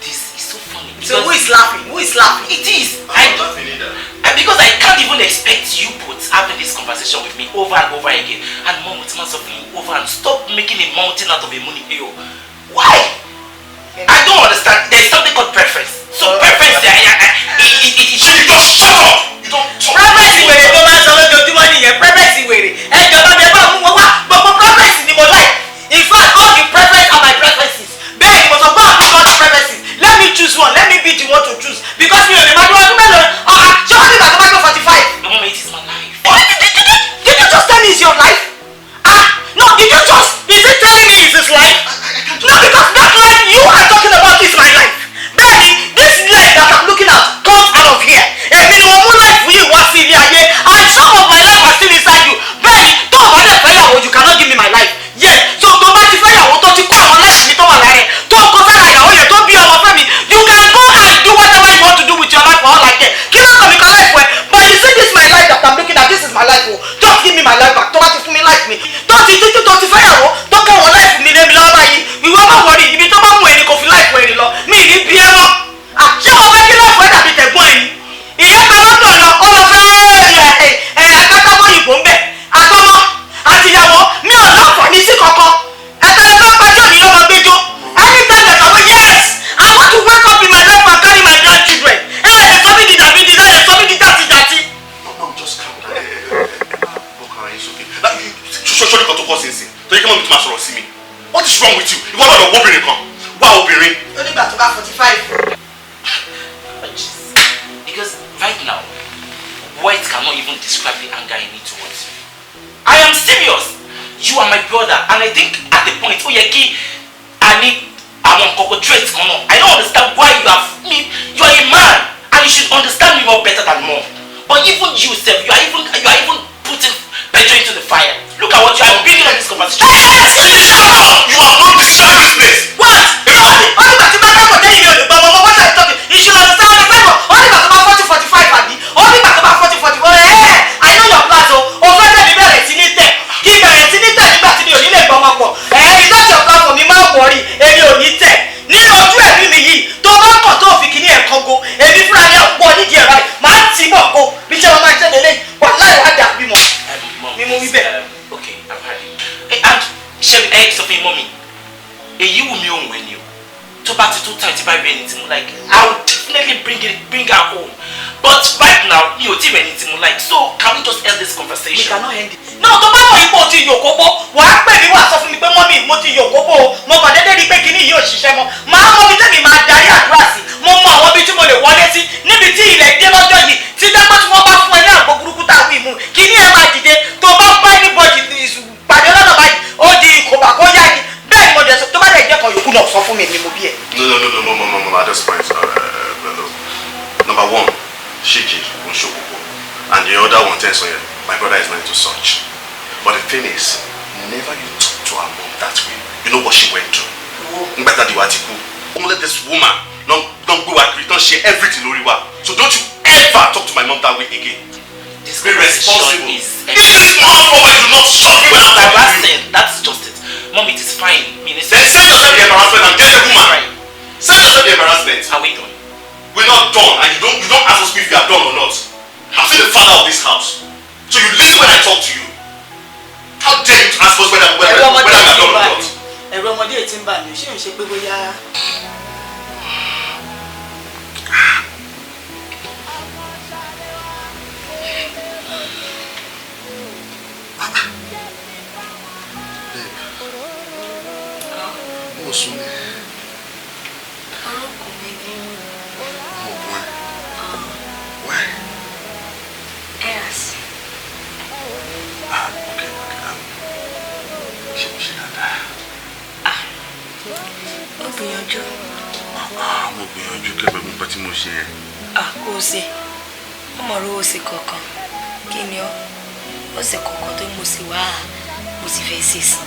Speaker 4: This is so funny.
Speaker 11: So who is laughing? Who is laughing?
Speaker 4: It is.
Speaker 18: I'm not laughing either.
Speaker 4: Because I can't even expect you both having this conversation with me over and over again. And mom with something over and stop making a mountain out of a molehill. Why? I don't understand. There's something called preference. So preference there, it should just shut up. You don't talk.
Speaker 11: Preference wèrè tó máa ń sọ lójoojúmọ́ nìyẹn. Preference wèrè. Ẹ jọba mi ẹ bá mú wọn wá. Gbogbo preference ni mo like. In fact, all the preference are my preferences. Bẹ́ẹ̀ ni mo sọ báwo ni all the preferences. Let me choose one. Let me be the one to choose. Because mi ò lè máa dúró ọdún mélòó. Ṣé wọ́n ní bàtà bá tó 45?
Speaker 4: The moment it is my life.
Speaker 11: Did you just tell me it's your life? No, did you just? Is it telling me it's his life? No, because that life you are talking about is my life. Baby, this life that I'm looking at comes out of here. Èmi ni mo mú life yìí wá sí ilé ayé, and some of my life are still inside you. Baby, tó o bá lè fẹ́ yàwó, you cannot give me my life. Yes, so tó bá ti fẹ́ yàwó tó ti kó àwọn life mi tó wà lára ẹ̀, tó kó sára ìyàwó yẹn tó bí ọmọ fẹ́ mi, you can go and do whatever you want to do with your life for all I care. Kí ló kàn mí kan life wẹ̀? But you see this is my life that I'm looking at, this is my life o. Just give me my life back, tó bá ti fún mi life mi. Tó ti títí tó ti fẹ́ yàwó, tó kọ́ wọn life mi lémi lọ́wọ́ báyìí. Ìwọ bá wọrí ibi tó bá mú ẹni kò fi life wẹ̀ ni lọ. Mi ì ní bí ẹ mọ́. Ṣé o fẹ́ kí life wẹ̀ dàbí tẹ̀gbọ́n ẹni? Ìyá kan lọ́dọ̀ lọ, ó lọ fẹ́ akátábọ̀ ìbò ń bẹ̀. Àtọmọ àtìyàwó mi ò láǹfààní sí kankan. Ẹ̀ka pàjọ́ mi ló máa gbẹjọ́. Anytime that I go, yes, I want to wake up in my life and carry my grandchildren. Ẹ sọ mí di dàbí di náà, ẹ sọ mí di dàtí.
Speaker 18: No, just calm down. Bọ́kàrà yín sókè. Ṣoṣo ní kan tó kọ́ sí nsìn. Tó yẹ kí wọ́n mi tún máa sọ̀rọ̀ sí mi. What is wrong with you? Ìwọ náà lọ wọ́ obìnrin kan. Wá obìnrin.
Speaker 11: Ó nígbà tó bá 45.
Speaker 4: Because right now, words cannot even describe the anger I need towards you. I am serious. You are my brother, and I think at the point, oh yeah, I need traits. I don't understand why you are me. You are a man, and you should understand me more better than mom. But even you, self, you are even putting petrol into the fire. Look at what you are building on this conversation.
Speaker 18: Hey, shut up! You are not disturbing this place.
Speaker 11: What? Only about the matter for telling you, but what are you talking? You should understand the time. Only about 40, 45, Abby. Only about 40, 45. Hey, I know your plans. Over there, the better it's in it. Keep it in it. Back to the only bomb. Hey, is that your plan for me? My worry. Any on it. Ní ojú ẹ̀mí mi yìí tó
Speaker 4: anything like I will definitely bring her home. But right now, you don't anything like. So can we just end this conversation?
Speaker 11: We cannot end it. No, tó bá mọ̀ ipò ti yòkóbó, wàá pè mí wá sọ fún mi pé mọ́mí mo ti yòkóbó, mo kàn dédé rí pé kíní yóò ṣiṣẹ́ mọ́. Màá mọ bí tẹ́mi máa darí àdúrà sí. Mo mọ àwọn ibi tí mo lè wọlé sí. Níbi tí ilẹ̀ dé lọ́jọ́ yìí, tí dápẹ́ tí wọ́n bá fún ẹ ní àgbo burúkú táwọn ìmú. Kíní ẹ máa dìde tó bá bá ní bọ́ọ̀dì pàdé lọ́nà báyìí, ó di ìkòbà kó yá ni. Bẹ́ẹ̀ ni mo dẹ̀ sọ tó bá dẹ̀ jẹ́ kan yòókù náà sọ fún mi ni mo bí ẹ.
Speaker 18: No, at this point, number one, Shiki Unshokubo, and the other one, Tensoye, my brother is married to such. But the thing is, never you talk to our mom that way. You know what she went through. Better the Watiku. Only this woman, don't go agree, don't share everything, Loriwa. So don't you ever talk to my mom that way again.
Speaker 4: This
Speaker 18: be responsible.
Speaker 4: This
Speaker 18: is not for you, not shut me out.
Speaker 4: That's just it. Mom, it is fine.
Speaker 18: Then send yourself the embarrassment and get a woman. Send yourself the embarrassment.
Speaker 4: Are we done?
Speaker 18: We're not done, and you don't ask us if we are done or not. I'm still the father of this house. So you listen when I talk to you. How dare you to ask us whether we are done or not?
Speaker 11: Ẹ̀rọ ọmọdé tí ń bà mí, ṣé ń ṣe pé bóyá.
Speaker 18: What's your name? Why?
Speaker 3: Yes.
Speaker 18: Okay. Ṣé dáadáa?
Speaker 3: Mo gbìyànjú.
Speaker 18: Mo gbìyànjú kẹ́gbẹ́ gbogbo tí mo ṣe yẹn.
Speaker 3: Kò sí. Mo mọ̀ ọ́ sí kankan. Kí ni ọ́? Ó sì kankan tó mo sì wá. Mo sì fẹ́ ṣe sí.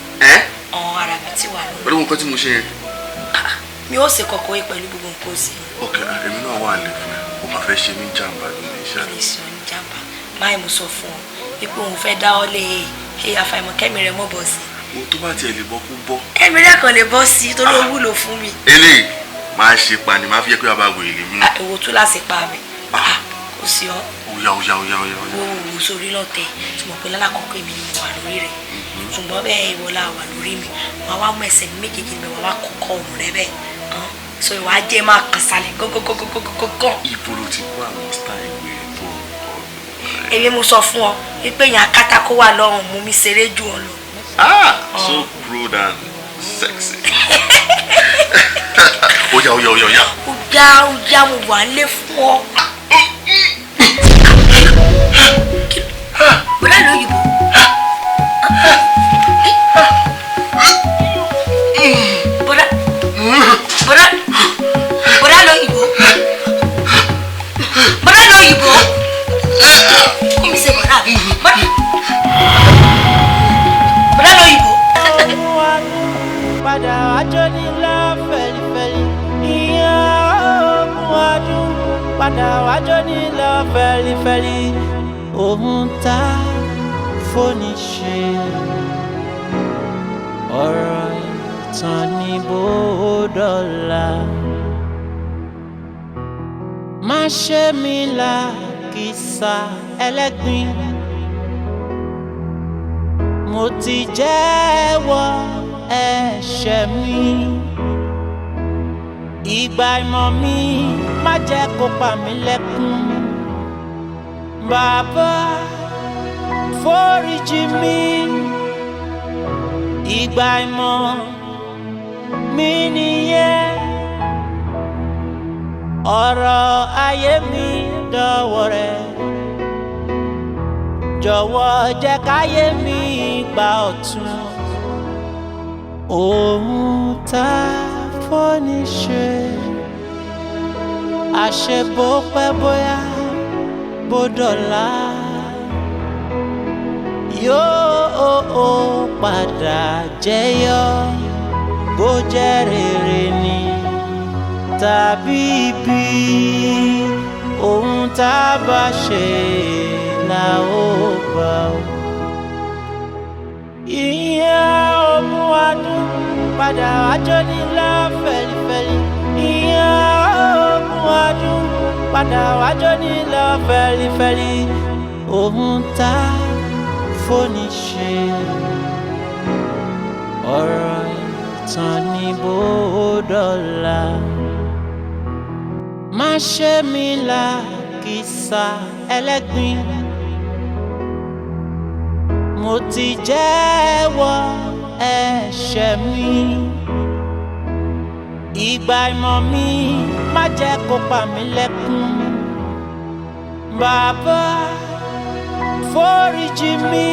Speaker 3: Ọ̀hún ara mi ti wà lórí.
Speaker 18: Pẹ̀lú nǹkan tí mo ṣe yẹn.
Speaker 3: Mi ó sì kankan wé pẹ̀lú gbogbo nǹkan sí.
Speaker 18: Ok, èmi náà wà lè fún ẹ. O máa fẹ́ ṣe mí jàǹbá lórí iṣẹ́ rẹ̀.
Speaker 3: Èmi sọ ní jàǹbá. Máì mo sọ fún ọ. Ipò òun fẹ́ dá ọ lé àfàìmọ̀ kẹ́mi rẹ̀ mọ́ bọ̀ sí.
Speaker 18: O tó bá tiẹ̀ lè bọ́ kó bọ́.
Speaker 3: Ẹ̀mí rẹ̀ kan lè bọ́ sí torí ó wúlò fún mi.
Speaker 18: Eléyìí máa ṣe pa ni máa fi jẹ́ pé bàbá wèrè lè mí.
Speaker 3: Èwo tún láti pa mi. Kò sí ọ.
Speaker 18: Oya.
Speaker 3: Wo sórí lọ́tẹ̀ tí mo pe lálàkọ́kọ́ èmi ni mo wà lórí rẹ̀. Ṣùgbọ́n bẹ́ẹ̀ ìwọ la wà lórí mi. Wàá wá mú ẹsẹ̀ mi méjèèjì mi wàá wá kọ́kọ́ ọ̀rùn rẹ bẹ́ẹ̀. So ìwà jẹ́ máa kàn sálẹ̀ gógógógógógógó.
Speaker 18: Ibo ló ti kó àwọn style wèrè tó ọ̀rọ̀.
Speaker 3: Èmi mo sọ fún ọ wípé yàn akátako wà lọ́rùn mú mi ṣeré jù ọ lọ.
Speaker 18: So crude and sexy. Oya.
Speaker 3: Oya mo wà lé fún ọ. Bọ́lá lóyìnbó. Bọ́lá lóyìnbó. Kí mi ṣe bọ́lá mi? Bọ́lá lóyìnbó.
Speaker 2: Padà wájọ́ ní lọ́fẹ̀lifẹ̀li. Ìyá ogun ọdún. Padà wájọ́ ní lọ́fẹ̀lifẹ̀li. Ohun tá fóni ṣe. Ọ̀rọ̀ ìtàn ní bòódọ́là. Má ṣe mí làkìsà ẹlẹ́gbin. Mo ti jẹ́wọ́ ẹ̀ṣẹ̀ mi. Ìgbà ìmọ̀ mi má jẹ́ kó pa mí lẹ́kún. Bàbá foríjì mi. Ìgbà ìmọ̀ mi nìyẹn. Ọ̀rọ̀ ayé mi dọ̀wọ́ rẹ̀. Jọ̀wọ́ jẹ́ káyé mi gbà ọ̀tun. Ohun tá fóni ṣe. Àṣebó pẹ́ bóyá bó dọ̀la. Yóò padà jẹyọ bó jẹ́ rere ni tàbí ibi. Ohun tá bá ṣe la ó bá o. Ìyá ogun ọdún padà wájọ́ ní lọ́fẹ̀lifẹ̀li. Ìyá ogun ọdún padà wájọ́ ní lọ́fẹ̀lifẹ̀li. Ohun tá fóni ṣe. Ọ̀rọ̀ ìtàn ní bòódọ́là. ṣe mí lákìsà ẹlẹ́gbin. Mo ti jẹ́wọ́ ẹ̀ṣẹ̀ mi. Ìgbà ìmọ̀ mi má jẹ́ kó pa mí lẹ́kún. Bàbá foríjì mi.